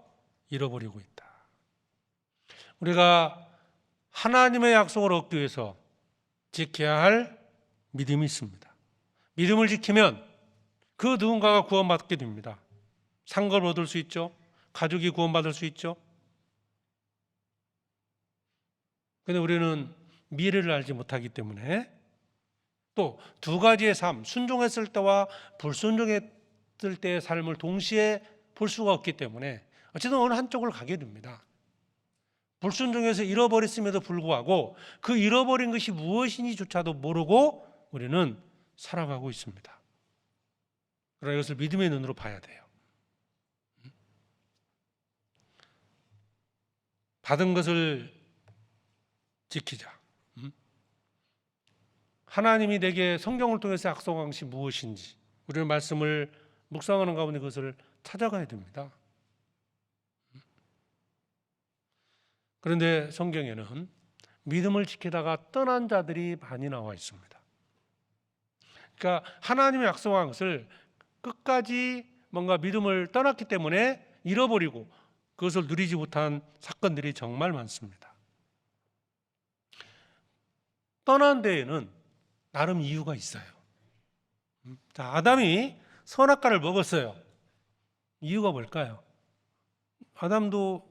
잃어버리고 있다. 우리가 하나님의 약속을 얻기 위해서 지켜야 할 믿음이 있습니다. 믿음을 지키면 그 누군가가 구원받게 됩니다. 상급을 얻을 수 있죠. 가족이 구원받을 수 있죠. 그런데 우리는 미래를 알지 못하기 때문에 또 두 가지의 삶, 순종했을 때와 불순종했을 때의 삶을 동시에 볼 수가 없기 때문에 어쨌든 어느 한쪽을 가게 됩니다. 불순종해서 잃어버렸음에도 불구하고 그 잃어버린 것이 무엇인지조차도 모르고 우리는 살아가고 있습니다. 그러나 이것을 믿음의 눈으로 봐야 돼요. 받은 것을 지키자. 하나님이 내게 성경을 통해서 약속한 것이 무엇인지 우리는 말씀을 묵상하는 가운데 그것을 찾아가야 됩니다. 그런데 성경에는 믿음을 지키다가 떠난 자들이 많이 나와 있습니다. 그러니까 하나님의 약속한 것을 끝까지 뭔가 믿음을 떠났기 때문에 잃어버리고 그것을 누리지 못한 사건들이 정말 많습니다. 떠난 데에는 나름 이유가 있어요. 자, 아담이 선악과를 먹었어요. 이유가 뭘까요? 아담도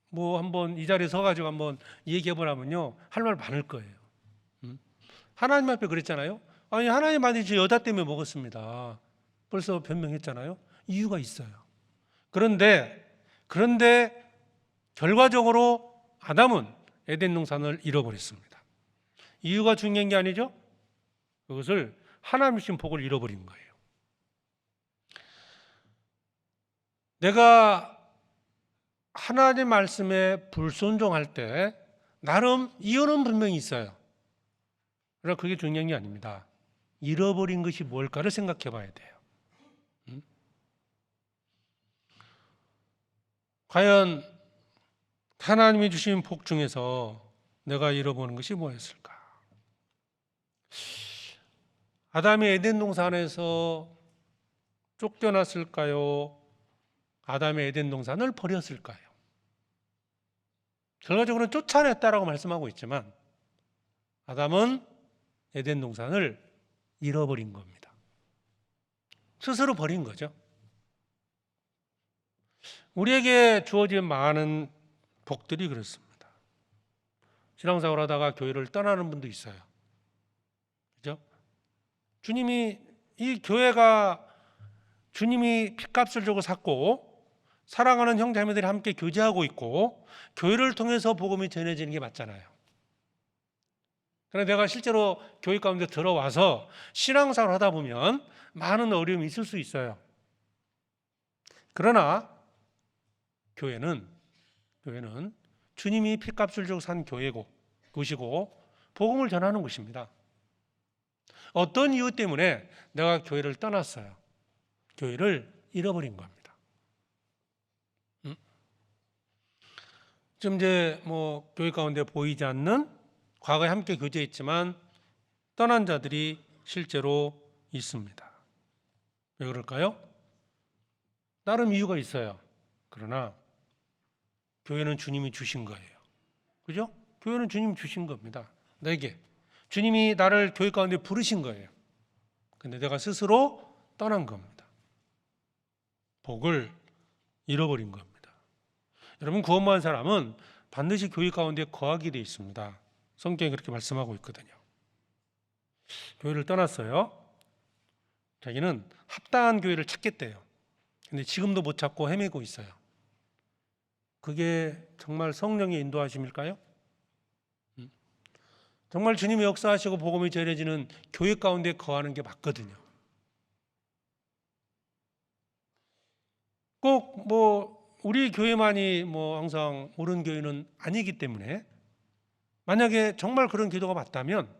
뭐 한번 이 자리에 서가지고 한번 얘기해 보라면요 할 말 많을 거예요. 하나님 앞에 그랬잖아요. 아니 하나님 아니 저 여자 때문에 먹었습니다. 벌써 변명했잖아요. 이유가 있어요. 그런데 결과적으로 아담은 에덴 동산을 잃어버렸습니다. 이유가 중요한 게 아니죠. 그것을 하나님 주신 복을 잃어버린 거예요. 내가 하나님 말씀에 불순종할 때 나름 이유는 분명히 있어요. 그러나 그게 중요한 게 아닙니다. 잃어버린 것이 뭘까를 생각해 봐야 돼요. 과연 하나님이 주신 복 중에서 내가 잃어버린 것이 뭐였을까? 아담이 에덴 동산에서 쫓겨났을까요? 아담의 에덴 동산을 버렸을까요? 결과적으로는 쫓아냈다라고 말씀하고 있지만 아담은 에덴 동산을 잃어버린 겁니다. 스스로 버린 거죠. 우리에게 주어진 많은 복들이 그렇습니다. 신앙생활 하다가 교회를 떠나는 분도 있어요. 그죠? 주님이 이 교회가 주님이 핏값을 주고 샀고 사랑하는 형제자매들이 함께 교제하고 있고 교회를 통해서 복음이 전해지는 게 맞잖아요. 그러나 내가 실제로 교회 가운데 들어와서 신앙생활을 하다 보면 많은 어려움이 있을 수 있어요. 그러나 교회는 주님이 피값을 주고 산 곳이고 복음을 전하는 곳입니다. 어떤 이유 때문에 내가 교회를 떠났어요. 교회를 잃어버린 겁니다. 지금 이제 교회 가운데 보이지 않는 과거에 함께 교제했지만 떠난 자들이 실제로 있습니다. 왜 그럴까요? 나름 이유가 있어요. 그러나 교회는 주님이 주신 거예요. 그죠? 교회는 주님이 주신 겁니다. 내게. 주님이 나를 교회 가운데 부르신 거예요. 근데 내가 스스로 떠난 겁니다. 복을 잃어버린 겁니다. 여러분, 구원받은 사람은 반드시 교회 가운데 거하게 되어 있습니다. 성경이 그렇게 말씀하고 있거든요. 교회를 떠났어요. 자기는 합당한 교회를 찾겠대요. 근데 지금도 못 찾고 헤매고 있어요. 그게 정말 성령의 인도하심일까요? 정말 주님의 역사하시고 복음이 전해지는 교회 가운데 거하는 게 맞거든요. 꼭 우리 교회만이 항상 옳은 교회는 아니기 때문에 만약에 정말 그런 기도가 맞다면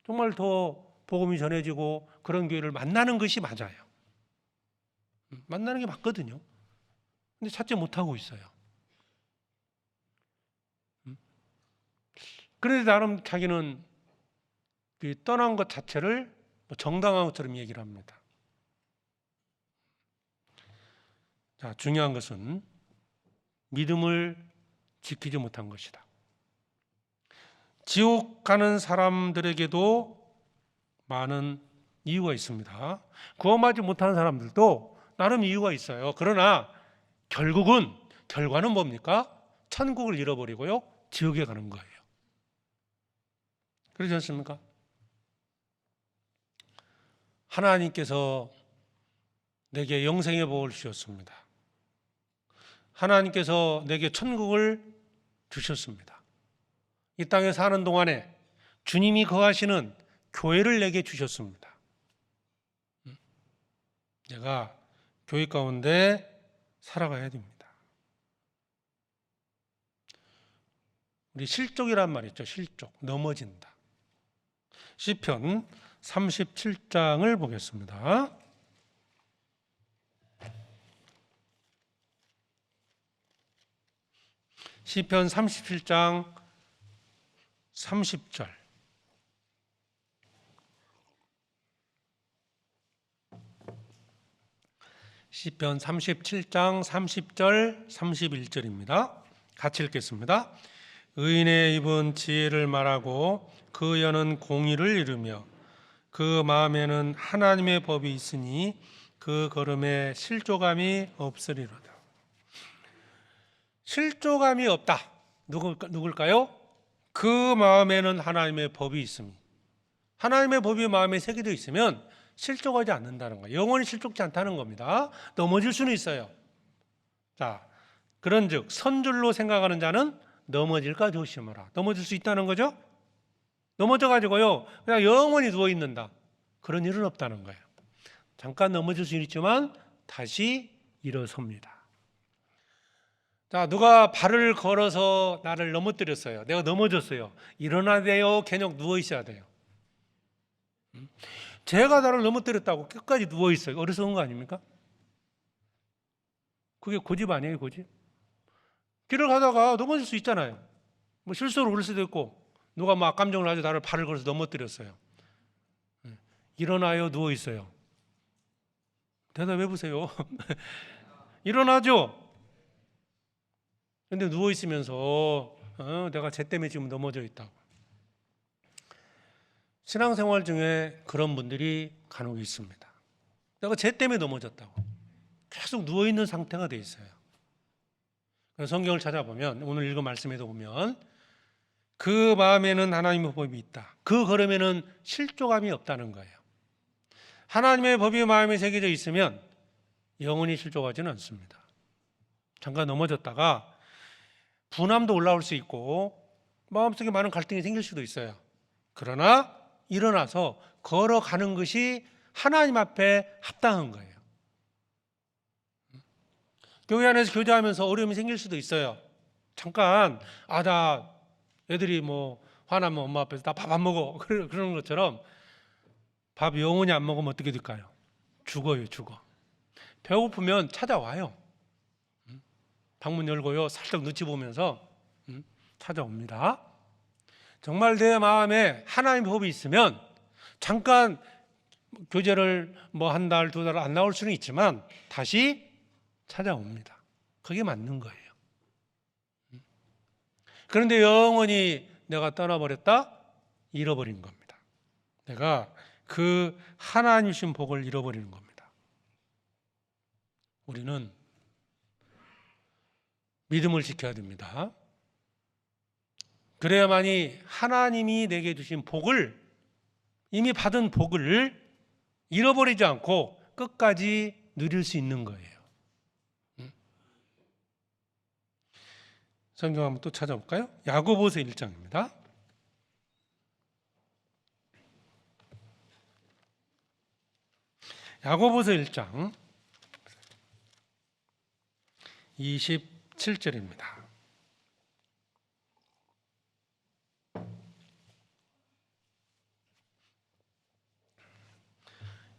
정말 더 복음이 전해지고 그런 교회를 만나는 것이 맞아요. 만나는 게 맞거든요. 근데 찾지 못하고 있어요. 그런데 나름 자기는 떠난 것 자체를 정당한 것처럼 얘기를 합니다. 자, 중요한 것은 믿음을 지키지 못한 것이다. 지옥 가는 사람들에게도 많은 이유가 있습니다. 구원받지 못하는 사람들도 나름 이유가 있어요. 그러나 결과는 뭡니까? 천국을 잃어버리고요, 지옥에 가는 거예요. 그렇지 않습니까? 하나님께서 내게 영생의 복을 주셨습니다. 하나님께서 내게 천국을 주셨습니다. 이 땅에 사는 동안에 주님이 거하시는 교회를 내게 주셨습니다. 내가 교회 가운데 살아가야 됩니다. 우리 실족이란 말 있죠. 실족, 넘어진다. 시편 37장을 보겠습니다. 시편 37장 30절. 시편 37장 30절 31절입니다. 같이 읽겠습니다. 의인의 입은 지혜를 말하고 그 혀는 공의를 이루며 그 마음에는 하나님의 법이 있으니 그 걸음에 실족함이 없으리로다. 실족함이 없다. 누굴까요? 그 마음에는 하나님의 법이 있습니다. 하나님의 법이 마음에 새겨져 있으면 실족하지 않는다는 거예요. 영원히 실족지 않다는 겁니다. 넘어질 수는 있어요. 자, 그런즉 선줄로 생각하는 자는 넘어질까 조심하라. 넘어질 수 있다는 거죠. 넘어져가지고요 그냥 영원히 누워 있는다. 그런 일은 없다는 거예요. 잠깐 넘어질 수는 있지만 다시 일어섭니다. 자, 누가 발을 걸어서 나를 넘어뜨렸어요. 내가 넘어졌어요. 일어나야 돼요? 계속 누워 있어야 돼요? 제가 나를 넘어뜨렸다고 끝까지 누워 있어요. 어리석은 거 아닙니까? 그게 고집 아니에요, 고집? 길을 가다가 넘어질 수 있잖아요. 실수로 그럴 수도 있고, 누가 악감정을 가지고 나를 발을 걸어서 넘어뜨렸어요. 일어나요, 누워 있어요? 대답해 보세요. 일어나죠? 근데 누워 있으면서 내가 쟤 때문에 지금 넘어져 있다고. 신앙생활 중에 그런 분들이 간혹 있습니다. 내가 쟤 때문에 넘어졌다고. 계속 누워 있는 상태가 돼 있어요. 그래서 성경을 찾아보면 오늘 읽은 말씀에도 보면 그 마음에는 하나님의 법이 있다. 그 걸음에는 실족함이 없다는 거예요. 하나님의 법이 마음에 새겨져 있으면 영원히 실족하지는 않습니다. 잠깐 넘어졌다가 분함도 올라올 수 있고 마음속에 많은 갈등이 생길 수도 있어요. 그러나 일어나서 걸어가는 것이 하나님 앞에 합당한 거예요. 교회 안에서 교제하면서 어려움이 생길 수도 있어요. 잠깐 나 애들이 뭐 화나면 엄마 앞에서 나 밥 안 먹어 그러는 것처럼 밥 영원히 안 먹으면 어떻게 될까요? 죽어요. 배고프면 찾아와요. 방문 열고요, 살짝 눈치 보면서 찾아옵니다. 정말 내 마음에 하나님의 호흡이 있으면 잠깐 교제를 뭐 한 달, 두 달 안 나올 수는 있지만 다시 찾아옵니다. 그게 맞는 거예요. 그런데 영원히 내가 떠나버렸다? 잃어버린 겁니다. 내가 그 하나님 주신 복을 잃어버리는 겁니다. 우리는 믿음을 지켜야 됩니다. 그래야만이 하나님이 내게 주신 복을, 이미 받은 복을 잃어버리지 않고 끝까지 누릴 수 있는 거예요. 성경 한번 또 찾아볼까요? 야고보서 1장입니다. 야고보서 1장 27절입니다.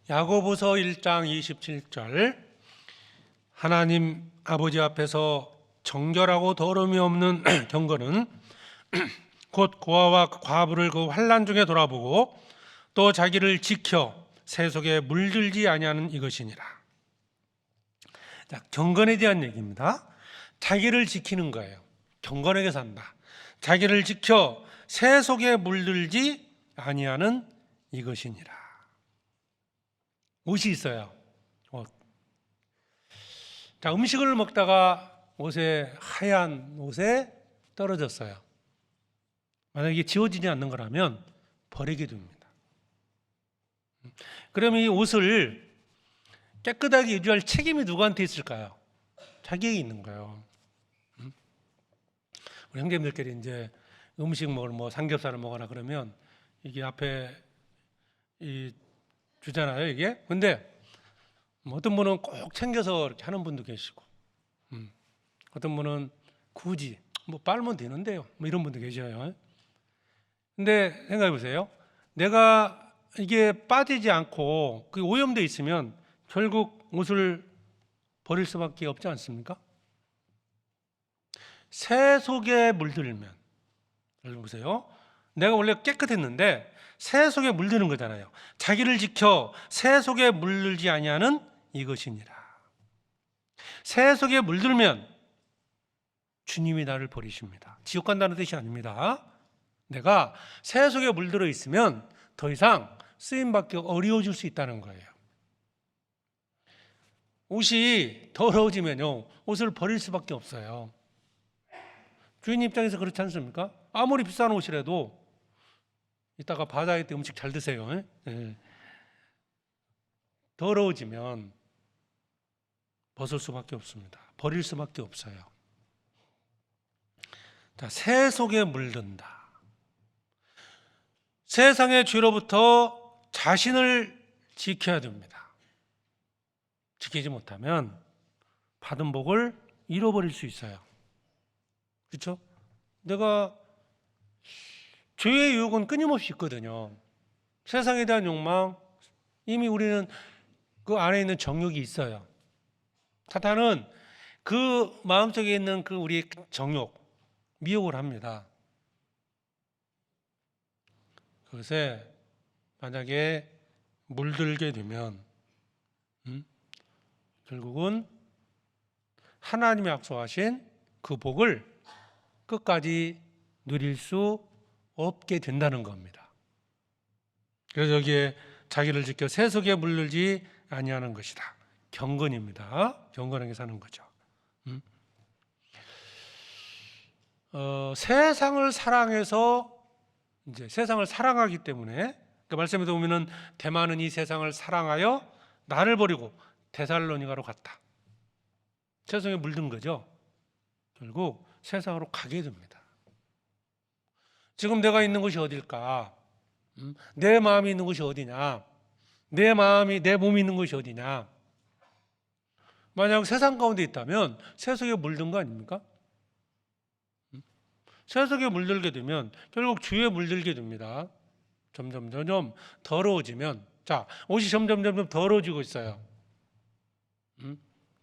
야고보서 1장 27절, 하나님 아버지 앞에서 정결하고 더러움이 없는 경건은 곧 고아와 과부를 그 환난 중에 돌아보고 또 자기를 지켜 새 속에 물들지 아니하는 이것이니라. 자, 경건에 대한 얘기입니다. 자기를 지키는 거예요. 경건하게 산다. 자기를 지켜 새 속에 물들지 아니하는 이것이니라. 옷이 있어요. 옷. 자, 음식을 먹다가 하얀 옷에 떨어졌어요. 만약에 이게 지워지지 않는 거라면 버리게 됩니다. 그러면 이 옷을 깨끗하게 유지할 책임이 누구한테 있을까요? 자기에게 있는 거예요. 우리 형제님들끼리 이제 음식 먹을 뭐 삼겹살을 먹거나 그러면 이게 앞에 주잖아요, 이게. 근데 어떤 분은 꼭 챙겨서 이렇게 하는 분도 계시고, 어떤 분은 굳이 뭐 빨면 되는데요, 뭐 이런 분도 계셔요. 근데 생각해 보세요. 내가 이게 빠지지 않고 그게 오염되어 있으면 결국 옷을 버릴 수밖에 없지 않습니까? 새 속에 물들면, 여러분 보세요. 내가 원래 깨끗했는데 새 속에 물드는 거잖아요. 자기를 지켜 새 속에 물들지 아니하는 이것이니라. 새 속에 물들면 주님이 나를 버리십니다. 지옥 간다는 뜻이 아닙니다. 내가 새 속에 물들어 있으면 더 이상 쓰임받기 어려워질 수 있다는 거예요. 옷이 더러워지면요, 옷을 버릴 수밖에 없어요. 주인 입장에서 그렇지 않습니까? 아무리 비싼 옷이라도 이따가 바다에 때 음식 잘 드세요. 네. 더러워지면 벗을 수밖에 없습니다. 버릴 수밖에 없어요. 자, 새 속에 물든다. 세상의 죄로부터 자신을 지켜야 됩니다. 지키지 못하면 받은 복을 잃어버릴 수 있어요. 그렇죠? 내가 죄의 유혹은 끊임없이 있거든요. 세상에 대한 욕망, 이미 우리는 그 안에 있는 정욕이 있어요. 사탄은 그 마음속에 있는 그 우리 정욕, 미혹을 합니다. 그것에 만약에 물들게 되면 결국은 하나님이 약속하신 그 복을 끝까지 누릴 수 없게 된다는 겁니다. 그래서 여기에 자기를 지켜 새 속에 물들지 아니하는 것이다. 경건입니다. 경건하게 사는 거죠. 세상을 사랑해서 이제 세상을 사랑하기 때문에 그 말씀에도 보면은 대만은 이 세상을 사랑하여 나를 버리고 데살로니가로 갔다. 세상에 물든 거죠. 결국 세상으로 가게 됩니다. 지금 내가 있는 곳이 어딜까? 내 마음이 있는 곳이 어디냐? 내 몸이 있는 곳이 어디냐? 만약 세상 가운데 있다면 세속에 물든 거 아닙니까? 세속에 물들게 되면 결국 주에 물들게 됩니다. 점점 더러워지면, 자, 옷이 점점 더러워지고 있어요.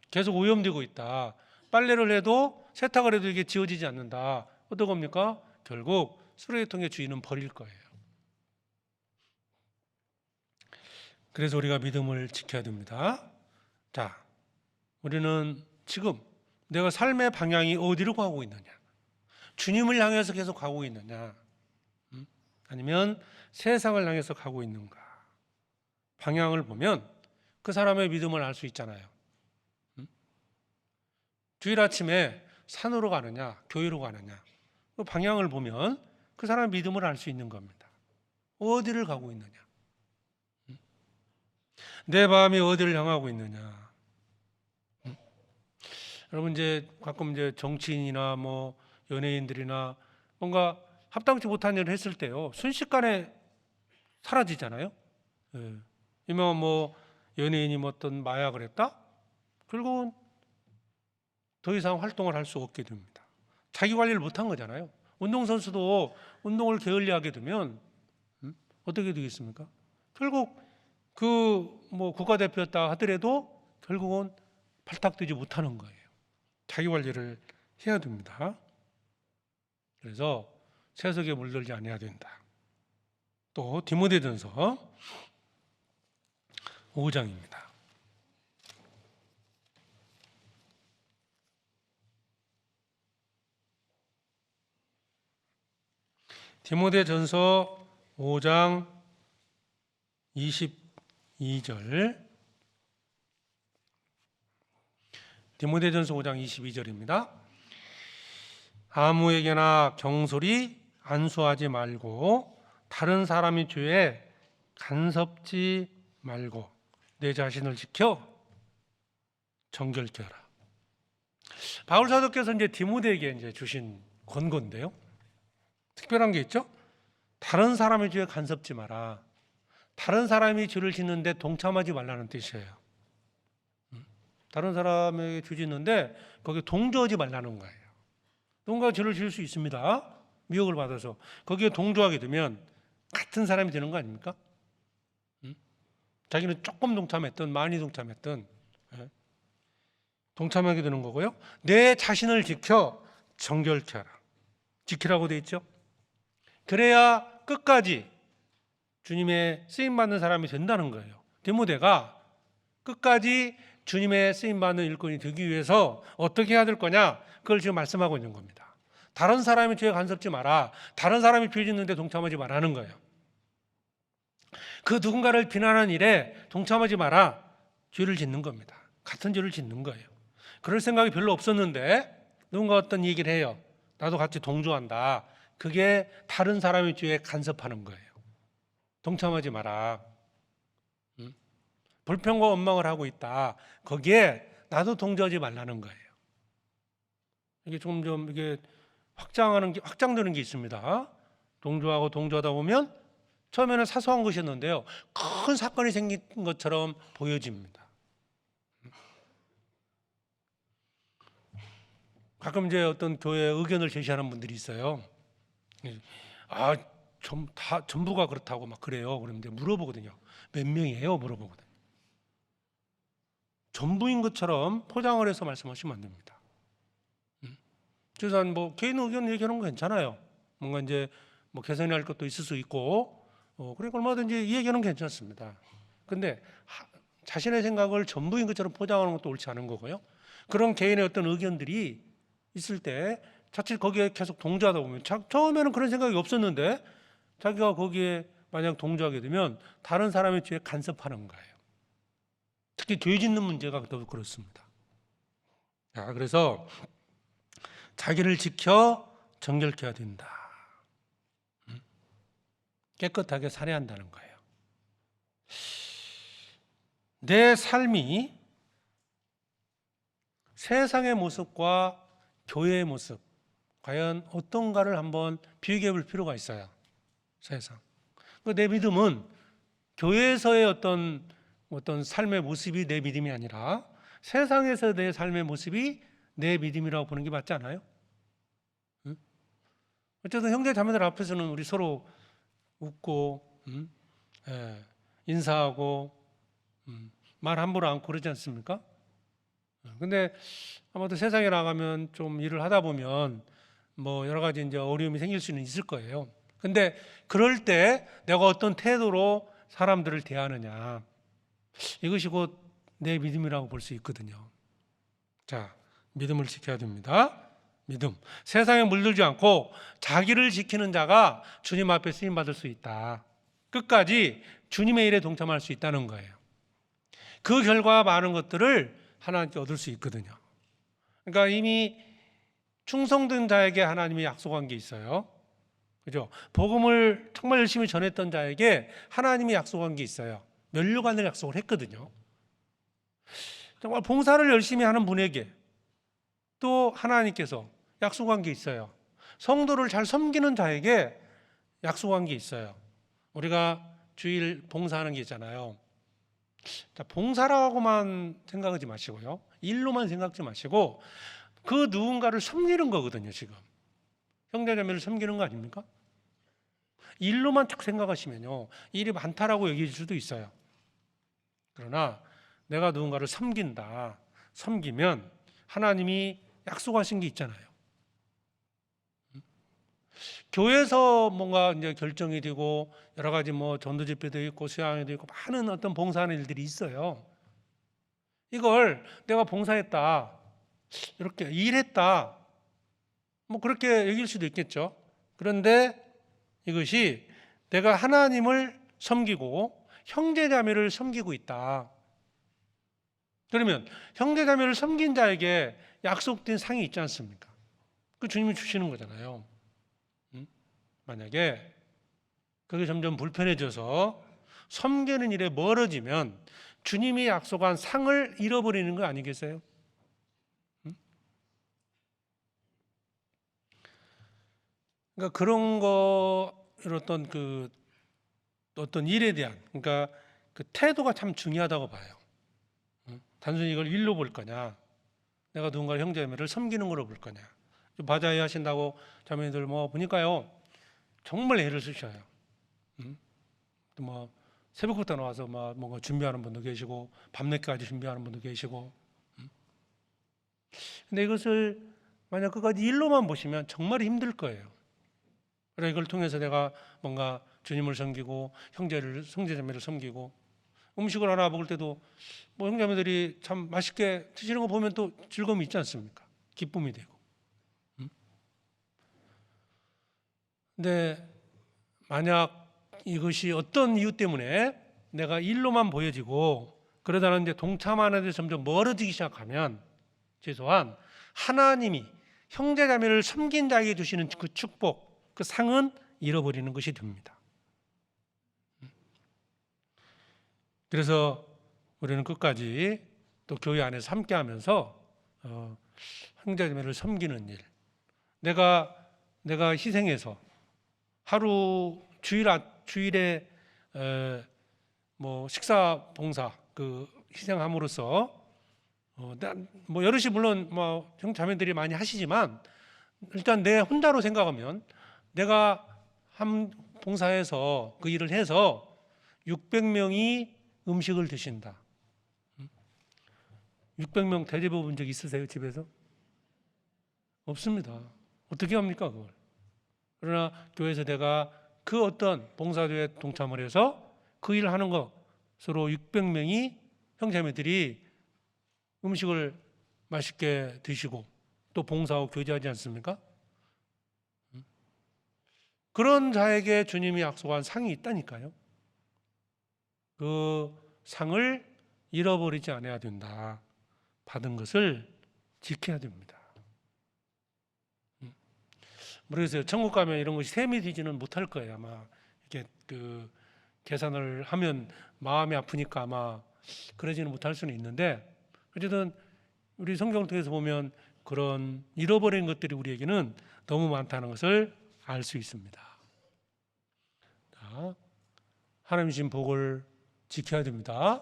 계속 오염되고 있다. 빨래를 해도 세탁을 해도 이게 지워지지 않는다. 어떤 겁니까? 결국 쓰레기통의 주인은 버릴 거예요. 그래서 우리가 믿음을 지켜야 됩니다. 자, 우리는 지금 내가 삶의 방향이 어디로 가고 있느냐? 주님을 향해서 계속 가고 있느냐? 아니면 세상을 향해서 가고 있는가? 방향을 보면 그 사람의 믿음을 알 수 있잖아요. 주일 아침에 산으로 가느냐, 교회로 가느냐, 그 방향을 보면 그 사람의 믿음을 알 수 있는 겁니다. 어디를 가고 있느냐? 내 마음이 어디를 향하고 있느냐? 여러분, 이제 가끔 이제 정치인이나 뭐 연예인들이나 뭔가 합당치 못한 일을 했을 때요, 순식간에 사라지잖아요. 예. 유명한 뭐 연예인이 뭐 어떤 마약을 했다? 결국은 더 이상 활동을 할 수 없게 됩니다. 자기 관리를 못한 거잖아요. 운동선수도 운동을 게을리하게 되면 어떻게 되겠습니까? 결국 그 뭐 국가대표였다 하더라도 결국은 발탁되지 못하는 거예요. 자기 관리를 해야 됩니다. 그래서 세속에 물들지 아니해야 된다. 또 디모데전서 5장입니다. 디모데전서 5장 22절. 디모데전서 5장 22절입니다. 아무에게나 경솔히 안수하지 말고 다른 사람의 죄에 간섭지 말고 내 자신을 지켜 정결케 하라. 바울 사도께서 이제 디모데에게 이제 주신 권고인데요. 특별한 게 있죠. 다른 사람의 죄에 간섭지 마라. 다른 사람이 죄를 짓는데 동참하지 말라는 뜻이에요. 다른 사람에게 죄 짓는데 거기에 동조하지 말라는 거예요. 누군가 죄를 지을 수 있습니다. 미혹을 받아서 거기에 동조하게 되면 같은 사람이 되는 거 아닙니까? 자기는 조금 동참했든 많이 동참했든 동참하게 되는 거고요. 내 자신을 지켜 정결케 하라. 지키라고 돼 있죠. 그래야 끝까지 주님의 쓰임받는 사람이 된다는 거예요. 디모데가 끝까지 주님의 쓰임받는 일꾼이 되기 위해서 어떻게 해야 될 거냐, 그걸 지금 말씀하고 있는 겁니다. 다른 사람의 죄에 간섭지 마라. 다른 사람이 죄 짓는데 동참하지 말라는 거예요. 그 누군가를 비난하는 일에 동참하지 마라. 죄를 짓는 겁니다. 같은 죄를 짓는 거예요. 그럴 생각이 별로 없었는데 누군가 어떤 얘기를 해요. 나도 같이 동조한다. 그게 다른 사람의 죄에 간섭하는 거예요. 동참하지 마라. 불평과 원망을 하고 있다. 거기에 나도 동조하지 말라는 거예요. 이게 점점 이게 확장되는 게 있습니다. 동조하다 보면 처음에는 사소한 것이었는데요, 큰 사건이 생긴 것처럼 보여집니다. 가끔 이제 어떤 교회에 의견을 제시하는 분들이 있어요. 전부가 그렇다고 막 그래요. 그러면 이제 물어보거든요. 몇 명이에요? 물어보거든요. 전부인 것처럼 포장을 해서 말씀하시면 안 됩니다. 최소한 뭐 개인 의견 얘기하는 건 괜찮아요. 뭔가 이제 뭐 개선해야 할 것도 있을 수 있고, 그러니까 얼마든지 이 얘기는 괜찮습니다. 근데 자신의 생각을 전부인 것처럼 포장하는 것도 옳지 않은 거고요. 그런 개인의 어떤 의견들이 있을 때 자칫 거기에 계속 동조하다 보면 처음에는 그런 생각이 없었는데 자기가 거기에 만약 동조하게 되면 다른 사람의 죄에 간섭하는 거예요. 특히 죄 짓는 문제가 더 그렇습니다. 자, 그래서 자기를 지켜 정결케 해야 된다. 깨끗하게 살아야 한다는 거예요. 내 삶이 세상의 모습과 교회의 모습 과연 어떤가를 한번 비교해 볼 필요가 있어요. 세상. 내 믿음은 교회에서의 어떤 삶의 모습이 내 믿음이 아니라 세상에서 내 삶의 모습이 내 믿음이라고 보는 게 맞지 않아요? 응? 어쨌든 형제 자매들 앞에서는 우리 서로 웃고 인사하고 말 함부로 않고 그러지 않습니까? 근데 아마도 세상에 나가면 좀 일을 하다 보면 뭐 여러 가지 이제 어려움이 생길 수는 있을 거예요. 근데 그럴 때 내가 어떤 태도로 사람들을 대하느냐, 이것이 곧 내 믿음이라고 볼 수 있거든요. 자, 믿음을 지켜야 됩니다. 믿음. 세상에 물들지 않고 자기를 지키는 자가 주님 앞에 쓰임 받을 수 있다. 끝까지 주님의 일에 동참할 수 있다는 거예요. 그 결과 많은 것들을 하나님께 얻을 수 있거든요. 그러니까 이미 충성된 자에게 하나님이 약속한 게 있어요. 그죠? 복음을 정말 열심히 전했던 자에게 하나님이 약속한 게 있어요. 면류관을 약속을 했거든요. 정말 봉사를 열심히 하는 분에게 또 하나님께서 약속한 게 있어요. 성도를 잘 섬기는 자에게 약속한 게 있어요. 우리가 주일 봉사하는 게 있잖아요. 자, 봉사라고만 생각하지 마시고요. 일로만 생각하지 마시고 그 누군가를 섬기는 거거든요, 지금. 형제자매를 섬기는 거 아닙니까? 일로만 쭉 생각하시면요, 일이 많다라고 얘기할 수도 있어요. 그러나 내가 누군가를 섬긴다, 섬기면 하나님이 약속하신 게 있잖아요. 교회에서 뭔가 이제 결정이 되고 여러 가지 뭐 전도 집회도 있고 수양회도 있고 많은 어떤 봉사하는 일들이 있어요. 이걸 내가 봉사했다, 이렇게 일했다, 뭐 그렇게 얘기할 수도 있겠죠. 그런데 이것이 내가 하나님을 섬기고 형제자매를 섬기고 있다. 그러면 형제자매를 섬긴 자에게 약속된 상이 있지 않습니까? 그 주님이 주시는 거잖아요. 만약에 그게 점점 불편해져서 섬기는 일에 멀어지면 주님이 약속한 상을 잃어버리는 거 아니겠어요? 그러니까 그런 거, 어떤 일에 대한, 그러니까 그 태도가 참 중요하다고 봐요. 단순히 이걸 일로 볼 거냐, 내가 누군가 형제자매를 섬기는 거로 볼 거냐. 바자회 하신다고 자매들 뭐 보니까요, 정말 애를 쓰셔요. 뭐 새벽부터 나와서 막 뭔가 준비하는 분도 계시고 밤늦게까지 준비하는 분도 계시고. 근데 이것을 만약 끝까지 일로만 보시면 정말 힘들 거예요. 그래서 이걸 통해서 내가 뭔가 주님을 섬기고 형제자매를 섬기고 음식을 하나 먹을 때도 뭐 형제자매들이 참 맛있게 드시는 거 보면 또 즐거움이 있지 않습니까? 기쁨이 되고. 근데 만약 이것이 어떤 이유 때문에 내가 일로만 보여지고 그러다가 이제 동참하는 데 점점 멀어지기 시작하면 최소한 하나님이 형제자매를 섬긴 자에게 주시는 그 축복, 그 상은 잃어버리는 것이 됩니다. 그래서 우리는 끝까지 또 교회 안에서 함께하면서 형제자매를 섬기는 일, 내가 희생해서 하루 주일에 뭐 식사 봉사 그 희생함으로써 뭐 여럿이 물론 뭐 형제자매들이 많이 하시지만 일단 내 혼자로 생각하면 내가 한 봉사해서 그 일을 해서 600명이 음식을 드신다. 600명 대접해 본 적 있으세요, 집에서? 없습니다. 어떻게 합니까, 그걸? 그러나 교회에서 내가 그 어떤 봉사조에 동참을 해서 그 일을 하는 것으로 600명이 형제자매들이 음식을 맛있게 드시고 또 봉사하고 교제하지 않습니까? 그런 자에게 주님이 약속한 상이 있다니까요. 그 상을 잃어버리지 않아야 된다. 받은 것을 지켜야 됩니다. 모르겠어요. 천국 가면 이런 것이 셈이 되지는 못할 거예요. 아마 이렇게 그 계산을 하면 마음이 아프니까 아마 그러지는 못할 수는 있는데 어쨌든 우리 성경을 통해서 보면 그런 잃어버린 것들이 우리에게는 너무 많다는 것을 알 수 있습니다. 자, 하나님 주신 복을 지켜야 됩니다.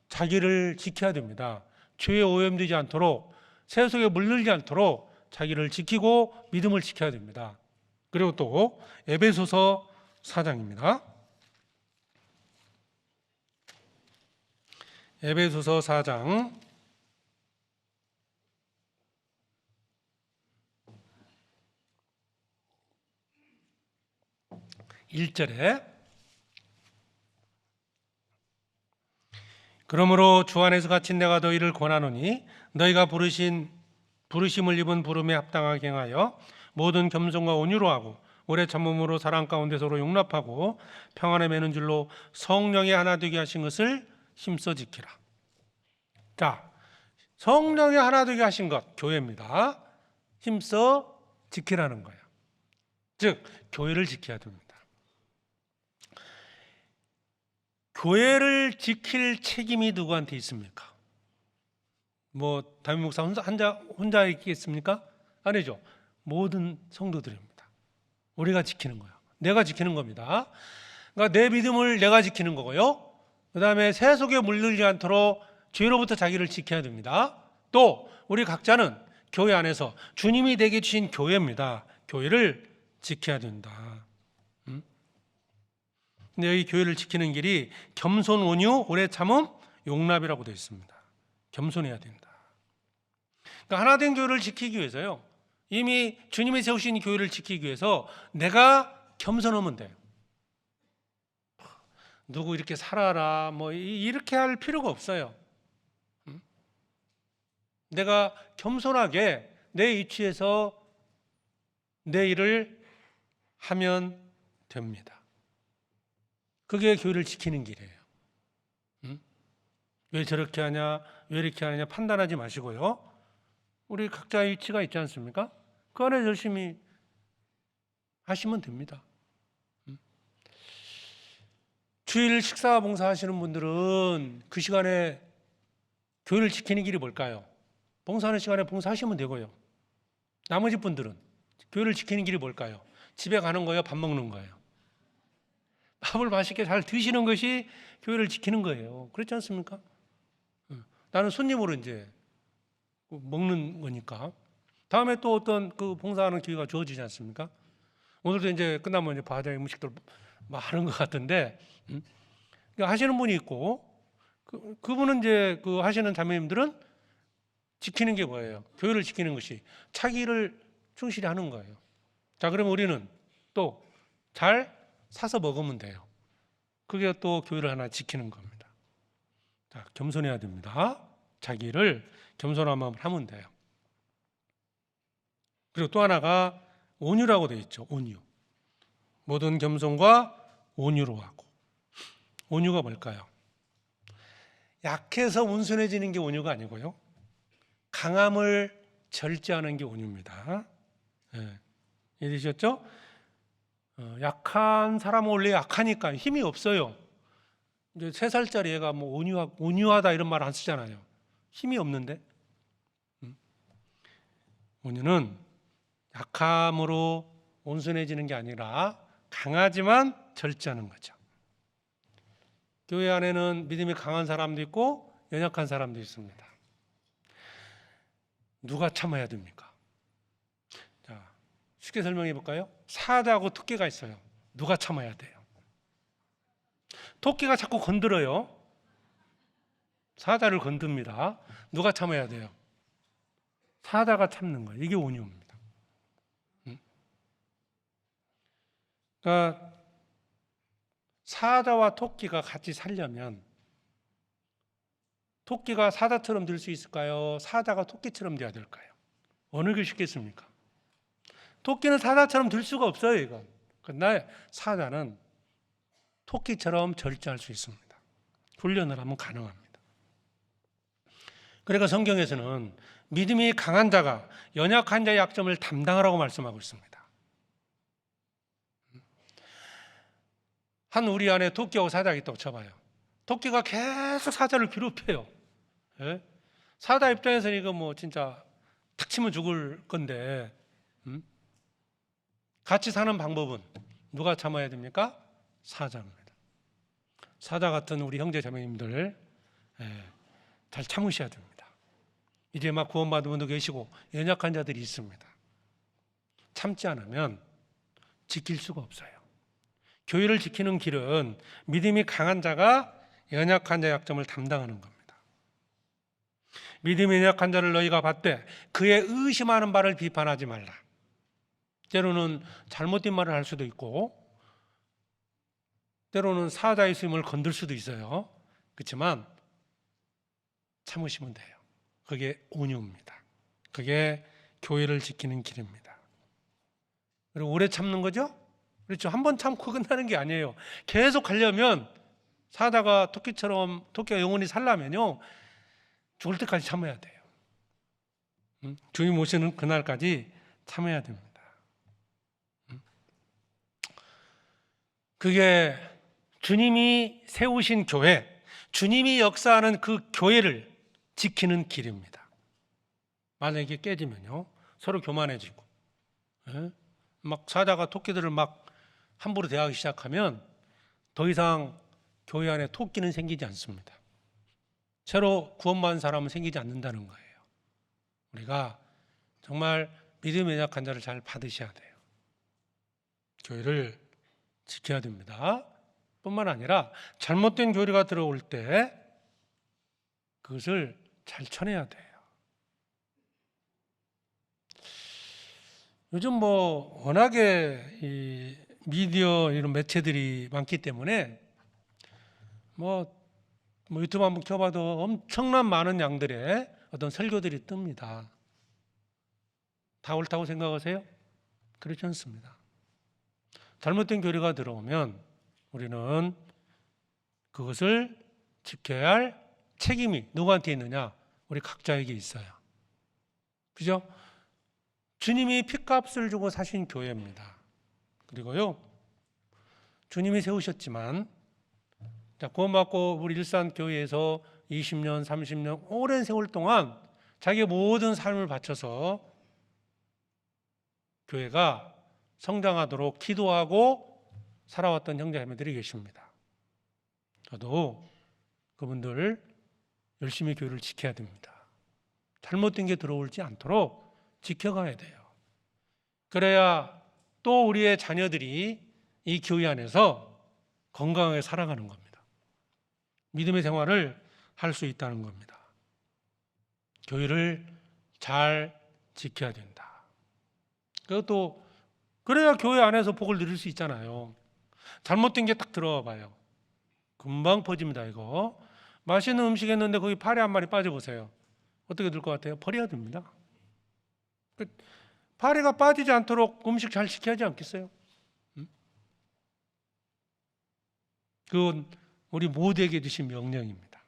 자기를 지켜야 됩니다. 죄에 오염되지 않도록, 세속에 물들지 않도록 자기를 지키고 믿음을 지켜야 됩니다. 그리고 또 에베소서 4장입니다. 에베소서 4장 1절에 그러므로 주 안에서 갇힌 내가 너희를 권하노니 너희가 부르심을 입은 부름에 합당하게 행하여 모든 겸손과 온유로 하고 오래 참음으로 사랑 가운데 서로 용납하고 평안에 매는 줄로 성령의 하나 되게 하신 것을 힘써 지키라. 자, 성령의 하나 되게 하신 것, 교회입니다. 힘써 지키라는 거예요. 즉, 교회를 지켜야 됩니다. 교회를 지킬 책임이 누구한테 있습니까? 뭐 담임 목사 혼자 있겠습니까? 아니죠. 모든 성도들입니다. 우리가 지키는 거예요. 내가 지키는 겁니다. 그러니까 내 믿음을 내가 지키는 거고요. 그 다음에 세속에 물들지 않도록 죄로부터 자기를 지켜야 됩니다. 또 우리 각자는 교회 안에서 주님이 되게 주신 교회입니다. 교회를 지켜야 된다. 근데 여기 교회를 지키는 길이 겸손, 온유, 오래 참음, 용납이라고 되어 있습니다. 겸손해야 된다. 그러니까 하나된 교회를 지키기 위해서요, 이미 주님이 세우신 교회를 지키기 위해서 내가 겸손하면 돼요. 누구 이렇게 살아라 뭐 이렇게 할 필요가 없어요. 내가 겸손하게 내 위치에서 내 일을 하면 됩니다. 그게 교회를 지키는 길이에요. 왜 저렇게 하냐, 왜 이렇게 하냐 판단하지 마시고요. 우리 각자의 위치가 있지 않습니까? 그 안에 열심히 하시면 됩니다. 주일 식사 봉사 하시는 분들은 그 시간에 교회를 지키는 길이 뭘까요? 봉사하는 시간에 봉사하시면 되고요. 나머지 분들은 교회를 지키는 길이 뭘까요? 집에 가는 거예요? 밥 먹는 거예요? 밥을 맛있게 잘 드시는 것이 교회를 지키는 거예요. 그렇지 않습니까? 나는 손님으로 이제 먹는 거니까. 다음에 또 어떤 그 봉사하는 기회가 주어지지 않습니까? 오늘도 이제 끝나면 이제 바자의 음식들 많은 것 같은데, 그러니까 하시는 분이 있고, 그분은 이제 그 하시는 자매님들은 지키는 게 뭐예요? 교회를 지키는 것이 자기를 충실히 하는 거예요. 자, 그러면 우리는 또 잘 사서 먹으면 돼요. 그게 또 교회를 하나 지키는 겁니다. 자, 겸손해야 됩니다. 자기를 겸손하면 하면 돼요. 그리고 또 하나가 온유라고 되어 있죠. 온유. 모든 겸손과 온유로 하고. 온유가 뭘까요? 약해서 온순해지는 게 온유가 아니고요, 강함을 절제하는 게 온유입니다. 이해되셨죠? 약한 사람은 원래 약하니까 힘이 없어요. 이제 3살짜리 애가 뭐 온유하다 이런 말 안 쓰잖아요. 힘이 없는데. 온유는 약함으로 온순해지는 게 아니라 강하지만 절제하는 거죠. 교회 안에는 믿음이 강한 사람도 있고 연약한 사람도 있습니다. 누가 참아야 됩니까? 자, 쉽게 설명해 볼까요? 사자하고 토끼가 있어요. 누가 참아야 돼요? 토끼가 자꾸 건드려요. 사자를 건듭니다. 누가 참아야 돼요? 사자가 참는 거예요. 이게 온유입니다. 그러니까 사자와 토끼가 같이 살려면 토끼가 사자처럼 될 수 있을까요? 사자가 토끼처럼 돼야 될까요? 어느 게 쉽겠습니까? 토끼는 사자처럼 될 수가 없어요, 이건. 그런데 사자는 토끼처럼 절제할 수 있습니다. 훈련을 하면 가능합니다. 그러니까 성경에서는 믿음이 강한 자가 연약한 자의 약점을 담당하라고 말씀하고 있습니다. 한 우리 안에 토끼하고 사자가 있다고 쳐봐요. 토끼가 계속 사자를 괴롭혀요. 예? 사자 입장에서는 이거 뭐 진짜 탁 치면 죽을 건데, 같이 사는 방법은 누가 참아야 됩니까? 사자입니다. 사자 같은 우리 형제 자매님들 잘 참으셔야 됩니다. 이제 막 구원받은 분도 계시고 연약한 자들이 있습니다. 참지 않으면 지킬 수가 없어요. 교회를 지키는 길은 믿음이 강한 자가 연약한 자의 약점을 담당하는 겁니다. 믿음이 연약한 자를 너희가 받되 그의 의심하는 바를 비판하지 말라. 때로는 잘못된 말을 할 수도 있고 때로는 사자의 수임을 건들 수도 있어요. 그렇지만 참으시면 돼요. 그게 온유입니다. 그게 교회를 지키는 길입니다. 그리고 오래 참는 거죠? 그렇죠. 한번 참고 끝나는 게 아니에요. 계속 가려면 사자가 토끼처럼 토끼가 영원히 살려면요 죽을 때까지 참아야 돼요. 주님 오시는 그날까지 참아야 됩니다. 그게 주님이 세우신 교회, 주님이 역사하는 그 교회를 지키는 길입니다. 만약에 깨지면요 서로 교만해지고 막 사자가 토끼들을 막 함부로 대하기 시작하면 더 이상 교회 안에 토끼는 생기지 않습니다. 새로 구원받은 사람은 생기지 않는다는 거예요. 우리가 정말 믿음의 연약한 자를 잘 받으셔야 돼요. 교회를 지켜야 됩니다. 뿐만 아니라 잘못된 교리가 들어올 때 그것을 잘 쳐내야 돼요. 요즘 워낙에 이 미디어 이런 매체들이 많기 때문에 유튜브 한번 켜봐도 엄청난 많은 양들의 어떤 설교들이 뜹니다. 다 옳다고 생각하세요? 그렇지 않습니다. 잘못된 교리가 들어오면 우리는 그것을 지켜야 할 책임이 누구한테 있느냐? 우리 각자에게 있어요. 그죠? 주님이 핏값을 주고 사신 교회입니다. 그리고요, 주님이 세우셨지만, 구원받고 우리 일산교회에서 20년, 30년, 오랜 세월 동안 자기의 모든 삶을 바쳐서 교회가 성장하도록 기도하고 살아왔던 형제자매들이 계십니다. 저도 그분들 열심히 교회를 지켜야 됩니다. 잘못된 게 들어올지 않도록 지켜가야 돼요. 그래야 또 우리의 자녀들이 이 교회 안에서 건강하게 살아가는 겁니다. 믿음의 생활을 할 수 있다는 겁니다. 교회를 잘 지켜야 된다. 그것도 그래야 교회 안에서 복을 누릴 수 있잖아요. 잘못된 게 딱 들어와 봐요. 금방 퍼집니다. 이거 맛있는 음식 했는데 거기 파리 한 마리 빠져보세요. 어떻게 될 것 같아요? 버려야 됩니다. 파리가 빠지지 않도록 음식 잘 지켜야 하지 않겠어요? 그건 우리 모두에게 주신 명령입니다.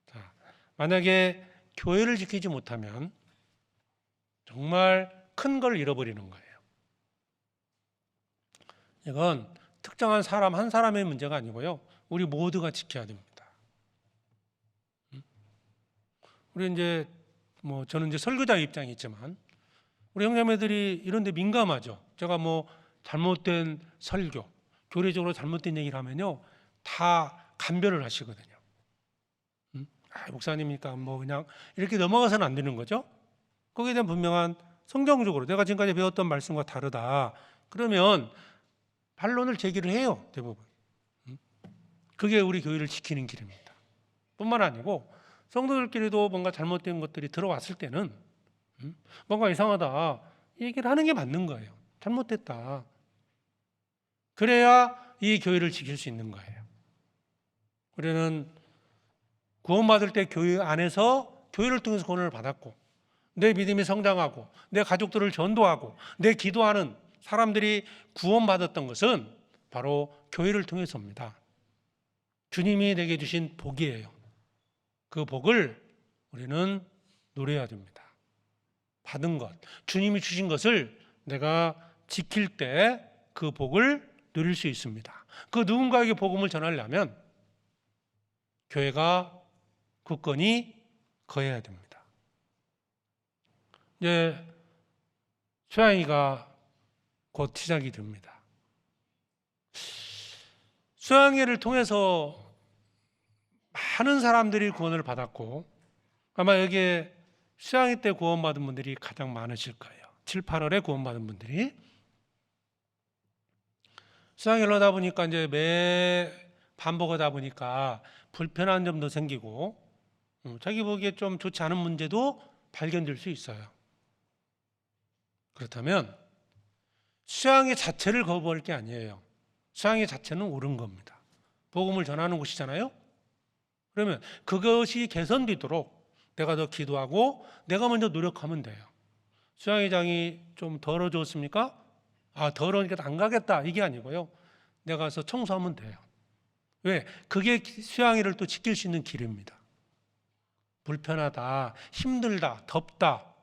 자, 만약에 교회를 지키지 못하면 정말 큰 걸 잃어버리는 거예요. 이건 특정한 사람 한 사람의 문제가 아니고요. 우리 모두가 지켜야 됩니다. 우리 저는 설교자의 입장이 있지만 우리 형제매들이 이런 데 민감하죠. 제가 잘못된 설교, 교리적으로 잘못된 얘기를 하면요. 다 간별을 하시거든요. 목사님이니까 그냥 이렇게 넘어가서는 안 되는 거죠. 거기에 대한 분명한 성경적으로 내가 지금까지 배웠던 말씀과 다르다. 그러면 반론을 제기를 해요. 대부분. 그게 우리 교회를 지키는 길입니다. 뿐만 아니고 성도들끼리도 뭔가 잘못된 것들이 들어왔을 때는 뭔가 이상하다 얘기를 하는 게 맞는 거예요. 잘못됐다. 그래야 이 교회를 지킬 수 있는 거예요. 우리는 구원받을 때 교회 안에서 교회를 통해서 구원을 받았고 내 믿음이 성장하고 내 가족들을 전도하고 내 기도하는 사람들이 구원받았던 것은 바로 교회를 통해서입니다. 주님이 내게 주신 복이에요. 그 복을 우리는 누려야 됩니다. 받은 것, 주님이 주신 것을 내가 지킬 때 그 복을 누릴 수 있습니다. 그 누군가에게 복음을 전하려면 교회가 굳건히 거해야 됩니다. 이제 수양회가 곧 시작이 됩니다. 수양회를 통해서 많은 사람들이 구원을 받았고 아마 여기에 수양회 때 구원받은 분들이 가장 많으실 거예요. 7, 8월에 구원받은 분들이. 수양회를 하다 보니까 이제 매 반복하다 보니까 불편한 점도 생기고 자기 보기에 좀 좋지 않은 문제도 발견될 수 있어요. 그렇다면 수양회 자체를 거부할 게 아니에요. 수양회 자체는 옳은 겁니다. 복음을 전하는 곳이잖아요. 그러면 그것이 개선되도록 내가 더 기도하고 내가 먼저 노력하면 돼요. 수양회장이 좀 더러워졌습니까? 더러우니까 안 가겠다 이게 아니고요. 내가 가서 청소하면 돼요. 왜? 그게 수양회를 또 지킬 수 있는 길입니다. 불편하다, 힘들다, 덥다,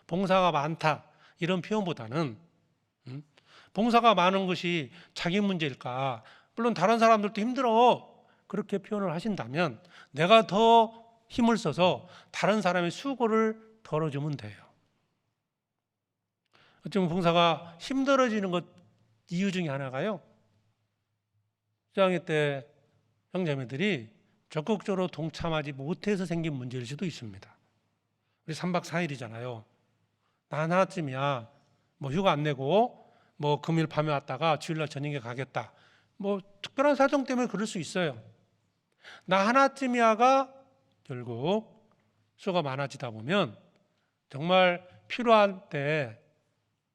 봉사가 많다 이런 표현보다는 봉사가 많은 것이 자기 문제일까? 물론 다른 사람들도 힘들어 그렇게 표현을 하신다면 내가 더 힘을 써서 다른 사람의 수고를 덜어주면 돼요. 어쩌면 봉사가 힘들어지는 것 이유 중에 하나가요. 수양회 때 형제매들이 적극적으로 동참하지 못해서 생긴 문제일 수도 있습니다. 우리 3박 4일이잖아요. 나 하나쯤이야. 뭐 휴가 안 내고 뭐 금요일 밤에 왔다가 주일날 저녁에 가겠다. 뭐 특별한 사정 때문에 그럴 수 있어요. 나 하나쯤이야가 결국 수가 많아지다 보면 정말 필요한 때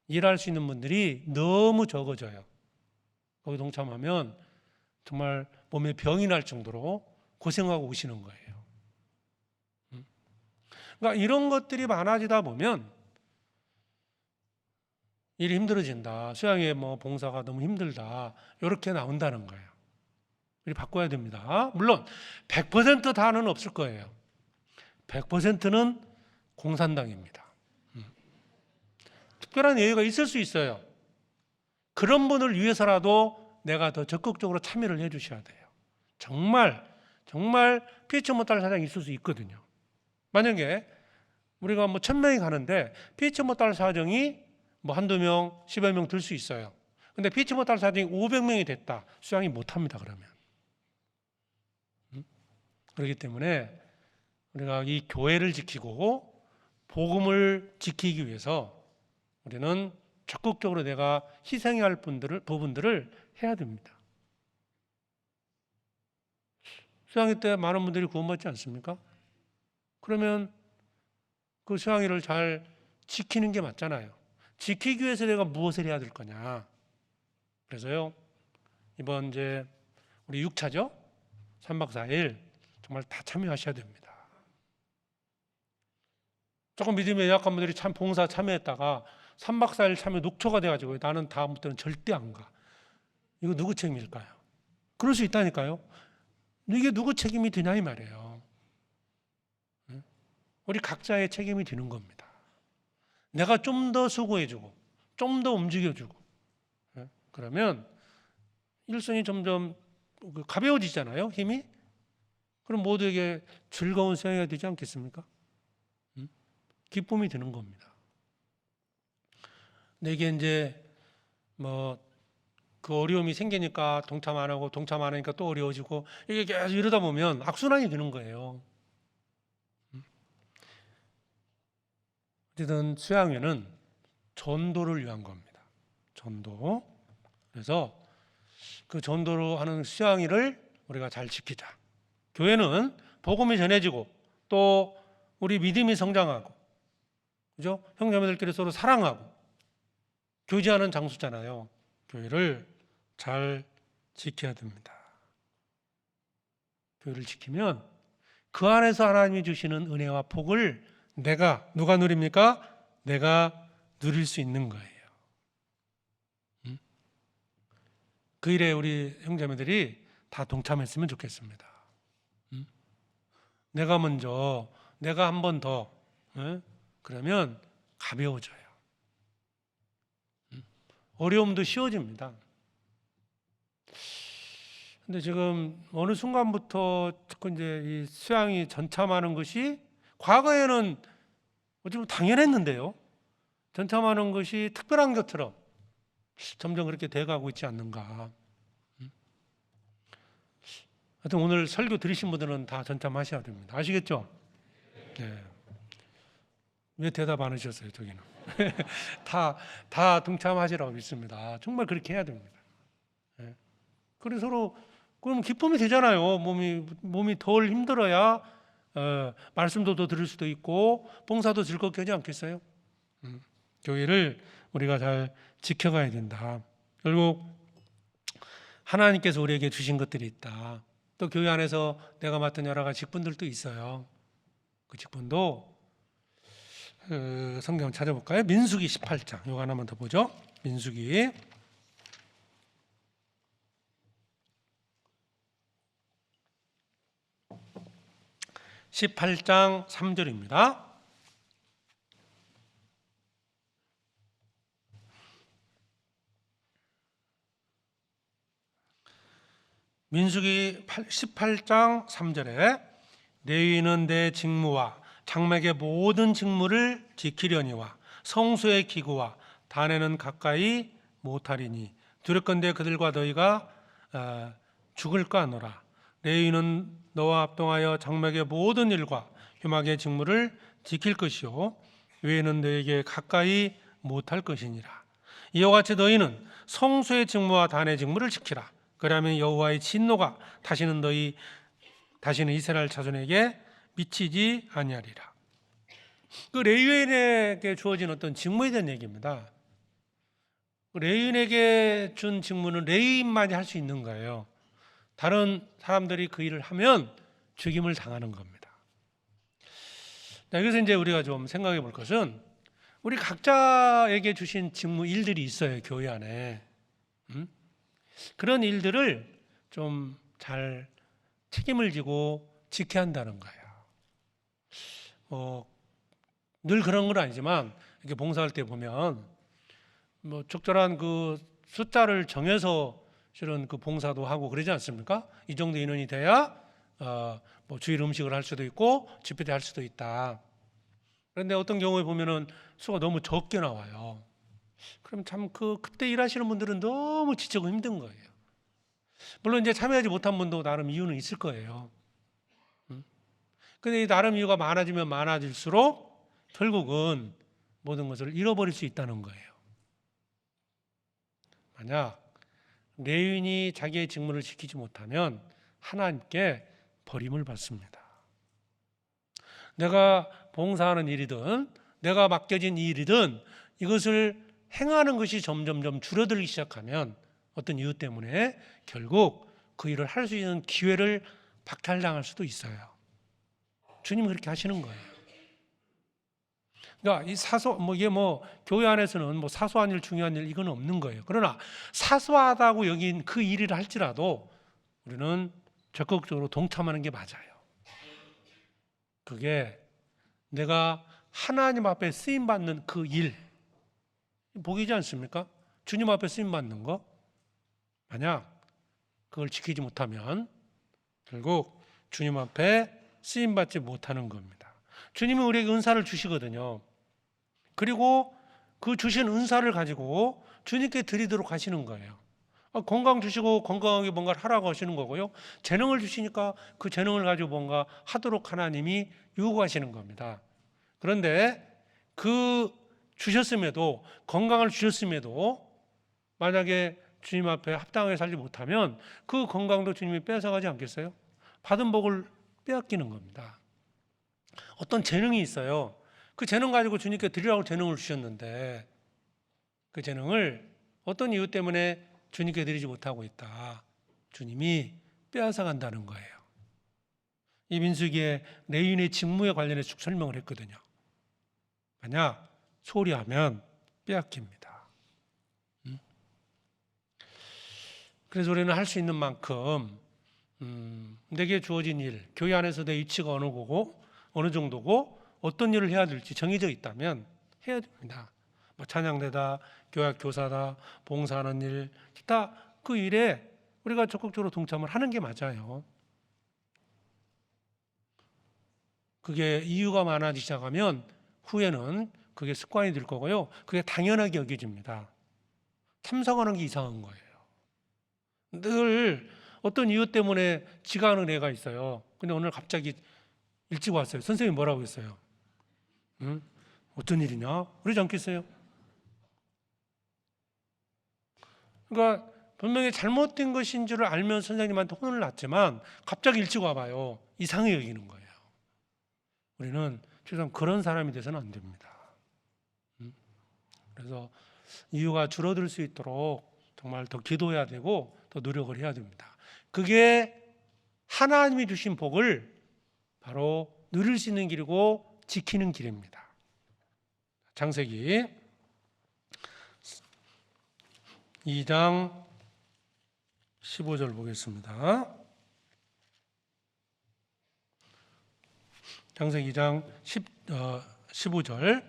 일할 수 있는 분들이 너무 적어져요. 거기 동참하면 정말 몸에 병이 날 정도로 고생하고 오시는 거예요. 그러니까 이런 것들이 많아지다 보면 일이 힘들어진다. 수양회 뭐 봉사가 너무 힘들다. 이렇게 나온다는 거예요. 우리 바꿔야 됩니다. 물론 100% 다는 없을 거예요. 100%는 공산당입니다. 특별한 예외가 있을 수 있어요. 그런 분을 위해서라도 내가 더 적극적으로 참여를 해 주셔야 돼요. 정말 피치 못할 사정이 있을 수 있거든요. 만약에 우리가 뭐 1000명이 가는데 피치 못할 사정이 뭐 한두 명, 10여 명 들 수 있어요. 근데 피치 못할 사정이 500명이 됐다. 수양이 못합니다. 그러면. 그렇기 때문에 우리가 이 교회를 지키고 복음을 지키기 위해서 우리는 적극적으로 내가 희생해야 할 부분들을 해야 됩니다. 수양회 때 많은 분들이 구원받지 않습니까? 그러면 그 수양회를 잘 지키는 게 맞잖아요. 지키기 위해서 내가 무엇을 해야 될 거냐. 그래서요, 이번 이제 우리 6차죠? 3박 4일 정말 다 참여하셔야 됩니다. 조금 믿음이 약한 분들이 참 봉사 참여했다가 3박 4일 참여 녹초가 돼가지고 나는 다음부터는 절대 안 가. 이거 누구 책임일까요? 그럴 수 있다니까요. 이게 누구 책임이 되냐 이 말이에요. 우리 각자의 책임이 되는 겁니다. 내가 좀 더 수고해주고 좀 더 움직여주고 그러면 일선이 점점 가벼워지잖아요. 힘이. 그럼 모두에게 즐거운 수양회가 되지 않겠습니까? 기쁨이 드는 겁니다. 근데 이게 이제 뭐 그 어려움이 생기니까 동참 안 하고 동참 안 하니까 또 어려워지고 이게 계속 이러다 보면 악순환이 되는 거예요. 어쨌든 수양회는 전도를 위한 겁니다. 전도. 그래서 그 전도로 하는 수양회를 우리가 잘 지키자. 교회는 복음이 전해지고 또 우리 믿음이 성장하고, 그죠? 형제자매들끼리 서로 사랑하고 교제하는 장소잖아요. 교회를 잘 지켜야 됩니다. 교회를 지키면 그 안에서 하나님이 주시는 은혜와 복을 누가 누립니까? 내가 누릴 수 있는 거예요. 그 일에 우리 형제자매들이 다 동참했으면 좋겠습니다. 내가 먼저, 내가 한 번 더, 그러면 가벼워져요. 어려움도 쉬워집니다. 근데 지금 어느 순간부터 자꾸 이제 이 수양이 전참하는 것이 과거에는 어쩌면 당연했는데요. 전참하는 것이 특별한 것처럼 점점 그렇게 돼가고 있지 않는가. 하여튼 오늘 설교 들으신 분들은 다 전참하셔야 됩니다. 아시겠죠? 네. 왜 대답 안 하셨어요, 저기는? 다 동참하시라고 믿습니다. 정말 그렇게 해야 됩니다. 네. 그래서 서로 그럼 기쁨이 되잖아요. 몸이 덜 힘들어야 말씀도 더 들을 수도 있고 봉사도 즐겁게 하지 않겠어요? 교회를 우리가 잘 지켜가야 된다. 결국 하나님께서 우리에게 주신 것들이 있다. 또 교회 안에서 내가 맡은 여러 가지 직분들도 있어요. 그 직분도 성경 찾아볼까요? 민수기 18장 이거 하나만 더 보죠. 민수기 18장 3절입니다. 민수기 18장 3절에 레위인은 내 직무와 장막의 모든 직무를 지키려니와 성소의 기구와 단에는 가까이 못하리니 두렵건대 그들과 너희가 죽을까 하노라. 레위인은 너와 합동하여 장막의 모든 일과 휴막의 직무를 지킬 것이요 외에는 너에게 가까이 못할 것이니라. 이와 같이 너희는 성소의 직무와 단의 직무를 지키라. 그러면 여호와의 진노가 다시는 이스라엘 자손에게 미치지 아니하리라. 그 레위인에게 주어진 어떤 직무에 대한 얘기입니다. 레위인에게 준 직무는 레위인만이 할 수 있는 거예요. 다른 사람들이 그 일을 하면 죽임을 당하는 겁니다. 여기서 이제 우리가 좀 생각해 볼 것은 우리 각자에게 주신 직무 일들이 있어요. 교회 안에. 그런 일들을 좀 잘 책임을 지고 지켜야 한다는 거예요. 늘 그런 건 아니지만 이렇게 봉사할 때 보면 적절한 그 숫자를 정해서 실은 그 봉사도 하고 그러지 않습니까? 이 정도 인원이 돼야 주일 음식을 할 수도 있고 집회 때 할 수도 있다. 그런데 어떤 경우에 보면은 수가 너무 적게 나와요. 그럼 참 그때 일하시는 분들은 너무 지치고 힘든 거예요. 물론 이제 참여하지 못한 분도 나름 이유는 있을 거예요. 근데 나름 이유가 많아지면 많아질수록 결국은 모든 것을 잃어버릴 수 있다는 거예요. 만약 레위인이 자기의 직무를 지키지 못하면 하나님께 버림을 받습니다. 내가 봉사하는 일이든 내가 맡겨진 일이든 이것을 행하는 것이 점점점 줄어들기 시작하면 어떤 이유 때문에 결국 그 일을 할 수 있는 기회를 박탈당할 수도 있어요. 주님은 그렇게 하시는 거예요. 그러니까 이게 교회 안에서는 사소한 일, 중요한 일 이건 없는 거예요. 그러나 사소하다고 여긴 그 일을 할지라도 우리는 적극적으로 동참하는 게 맞아요. 그게 내가 하나님 앞에 쓰임 받는 그 일, 복이지 않습니까? 주님 앞에 쓰임 받는 거. 만약 그걸 지키지 못하면 결국 주님 앞에 쓰임 받지 못하는 겁니다. 주님은 우리에게 은사를 주시거든요. 그리고 그 주신 은사를 가지고 주님께 드리도록 하시는 거예요. 건강 주시고 건강하게 뭔가를 하라고 하시는 거고요. 재능을 주시니까 그 재능을 가지고 뭔가 하도록 하나님이 요구하시는 겁니다. 그런데 그 주셨음에도, 건강을 주셨음에도 만약에 주님 앞에 합당하게 살지 못하면 그 건강도 주님이 뺏어가지 않겠어요? 받은 복을 빼앗기는 겁니다. 어떤 재능이 있어요. 그 재능 가지고 주님께 드리라고 재능을 주셨는데 그 재능을 어떤 이유 때문에 주님께 드리지 못하고 있다. 주님이 빼앗아 간다는 거예요. 이 민수기에 레위인의 직무에 관련해서 쭉 설명을 했거든요. 만약 소홀히 하면 빼앗깁니다. 그래서 우리는 할 수 있는 만큼 내게 주어진 일, 교회 안에서 내 위치가 어느 거고 어느 정도고 어떤 일을 해야 될지 정해져 있다면 해야 됩니다. 찬양대다, 교학 교사다, 봉사하는 일, 기타 그 일에 우리가 적극적으로 동참을 하는 게 맞아요. 그게 이유가 많아지기 시작하면 후에는 그게 습관이 될 거고요. 그게 당연하게 여겨집니다. 참석하는 게 이상한 거예요. 늘 어떤 이유 때문에 지가 하는 애가 있어요. 근데 오늘 갑자기 일찍 왔어요. 선생님이 뭐라고 했어요? 응? 어떤 일이냐? 그러지 않겠어요? 그러니까 분명히 잘못된 것인 줄을 알면 선생님한테 혼을 났지만 갑자기 일찍 와봐요. 이상하게 여기는 거예요. 우리는 최소한 그런 사람이 돼서는 안 됩니다. 그래서 이유가 줄어들 수 있도록 정말 더 기도해야 되고 더 노력을 해야 됩니다. 그게 하나님이 주신 복을 바로 누릴 수 있는 길이고 지키는 길입니다. 창세기 2장 15절 보겠습니다. 창세기 2장 15절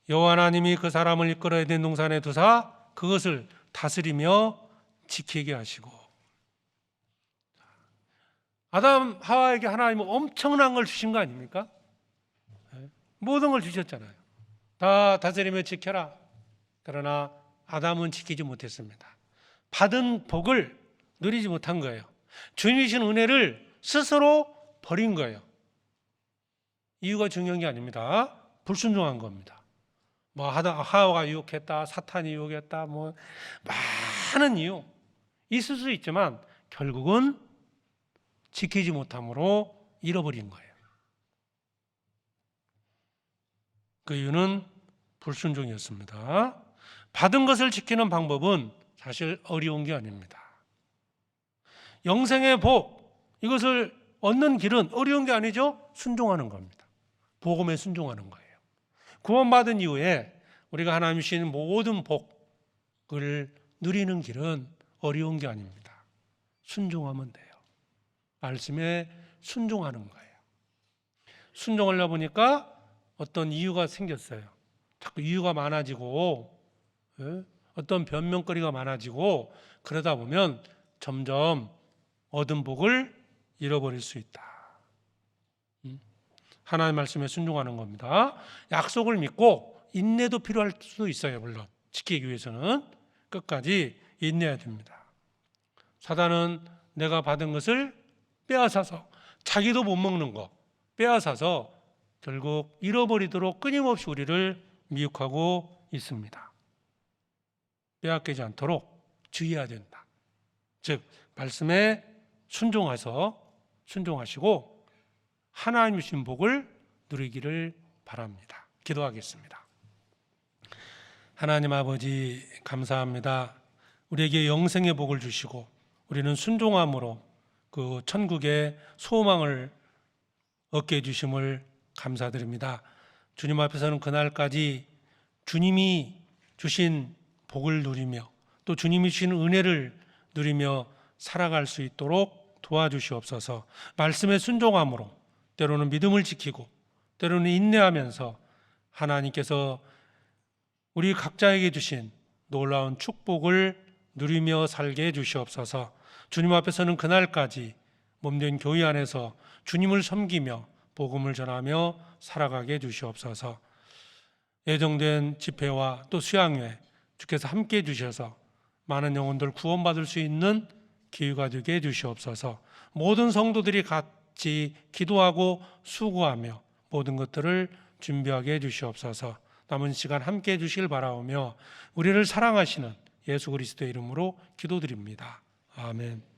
여호와 하나님이 그 사람을 이끌어 에덴 동산에 두사 그것을 다스리며 지키게 하시고. 아담 하와에게 하나님은 엄청난 걸 주신 거 아닙니까? 모든 걸 주셨잖아요. 다 다스리며 지켜라. 그러나 아담은 지키지 못했습니다. 받은 복을 누리지 못한 거예요. 주님이 주신 은혜를 스스로 버린 거예요. 이유가 중요한 게 아닙니다. 불순종한 겁니다. 뭐 하와가 유혹했다, 사탄이 유혹했다, 뭐 많은 이유 있을 수 있지만 결국은 지키지 못함으로 잃어버린 거예요. 그 이유는 불순종이었습니다. 받은 것을 지키는 방법은 사실 어려운 게 아닙니다. 영생의 복, 이것을 얻는 길은 어려운 게 아니죠. 순종하는 겁니다. 복음에 순종하는 거예요. 구원받은 이후에 우리가 하나님 주신 모든 복을 누리는 길은 어려운 게 아닙니다. 순종하면 돼요. 말씀에 순종하는 거예요. 순종하려 보니까 어떤 이유가 생겼어요. 자꾸 이유가 많아지고 어떤 변명거리가 많아지고 그러다 보면 점점 얻은 복을 잃어버릴 수 있다. 하나님의 말씀에 순종하는 겁니다. 약속을 믿고 인내도 필요할 수도 있어요. 물론 지키기 위해서는 끝까지 인내해야 됩니다. 사단은 내가 받은 것을 빼앗아서 자기도 못 먹는 거 빼앗아서 결국 잃어버리도록 끊임없이 우리를 미혹하고 있습니다. 빼앗기지 않도록 주의해야 된다. 즉 말씀에 순종하시고 하나님 주신 복을 누리기를 바랍니다. 기도하겠습니다. 하나님 아버지 감사합니다. 우리에게 영생의 복을 주시고 우리는 순종함으로 그 천국의 소망을 얻게 해주심을 감사드립니다. 주님 앞에서는 그날까지 주님이 주신 복을 누리며 또 주님이 주신 은혜를 누리며 살아갈 수 있도록 도와주시옵소서. 말씀에 순종함으로 때로는 믿음을 지키고 때로는 인내하면서 하나님께서 우리 각자에게 주신 놀라운 축복을 누리며 살게 해주시옵소서. 주님 앞에서는 그날까지 몸된 교회 안에서 주님을 섬기며 복음을 전하며 살아가게 해주시옵소서. 예정된 집회와 또 수양회 주께서 함께 해주셔서 많은 영혼들 구원받을 수 있는 기회가 되게 해주시옵소서. 모든 성도들이 같이 기도하고 수고하며 모든 것들을 준비하게 해주시옵소서. 남은 시간 함께 해주시길 바라오며 우리를 사랑하시는 예수 그리스도의 이름으로 기도드립니다. 아멘.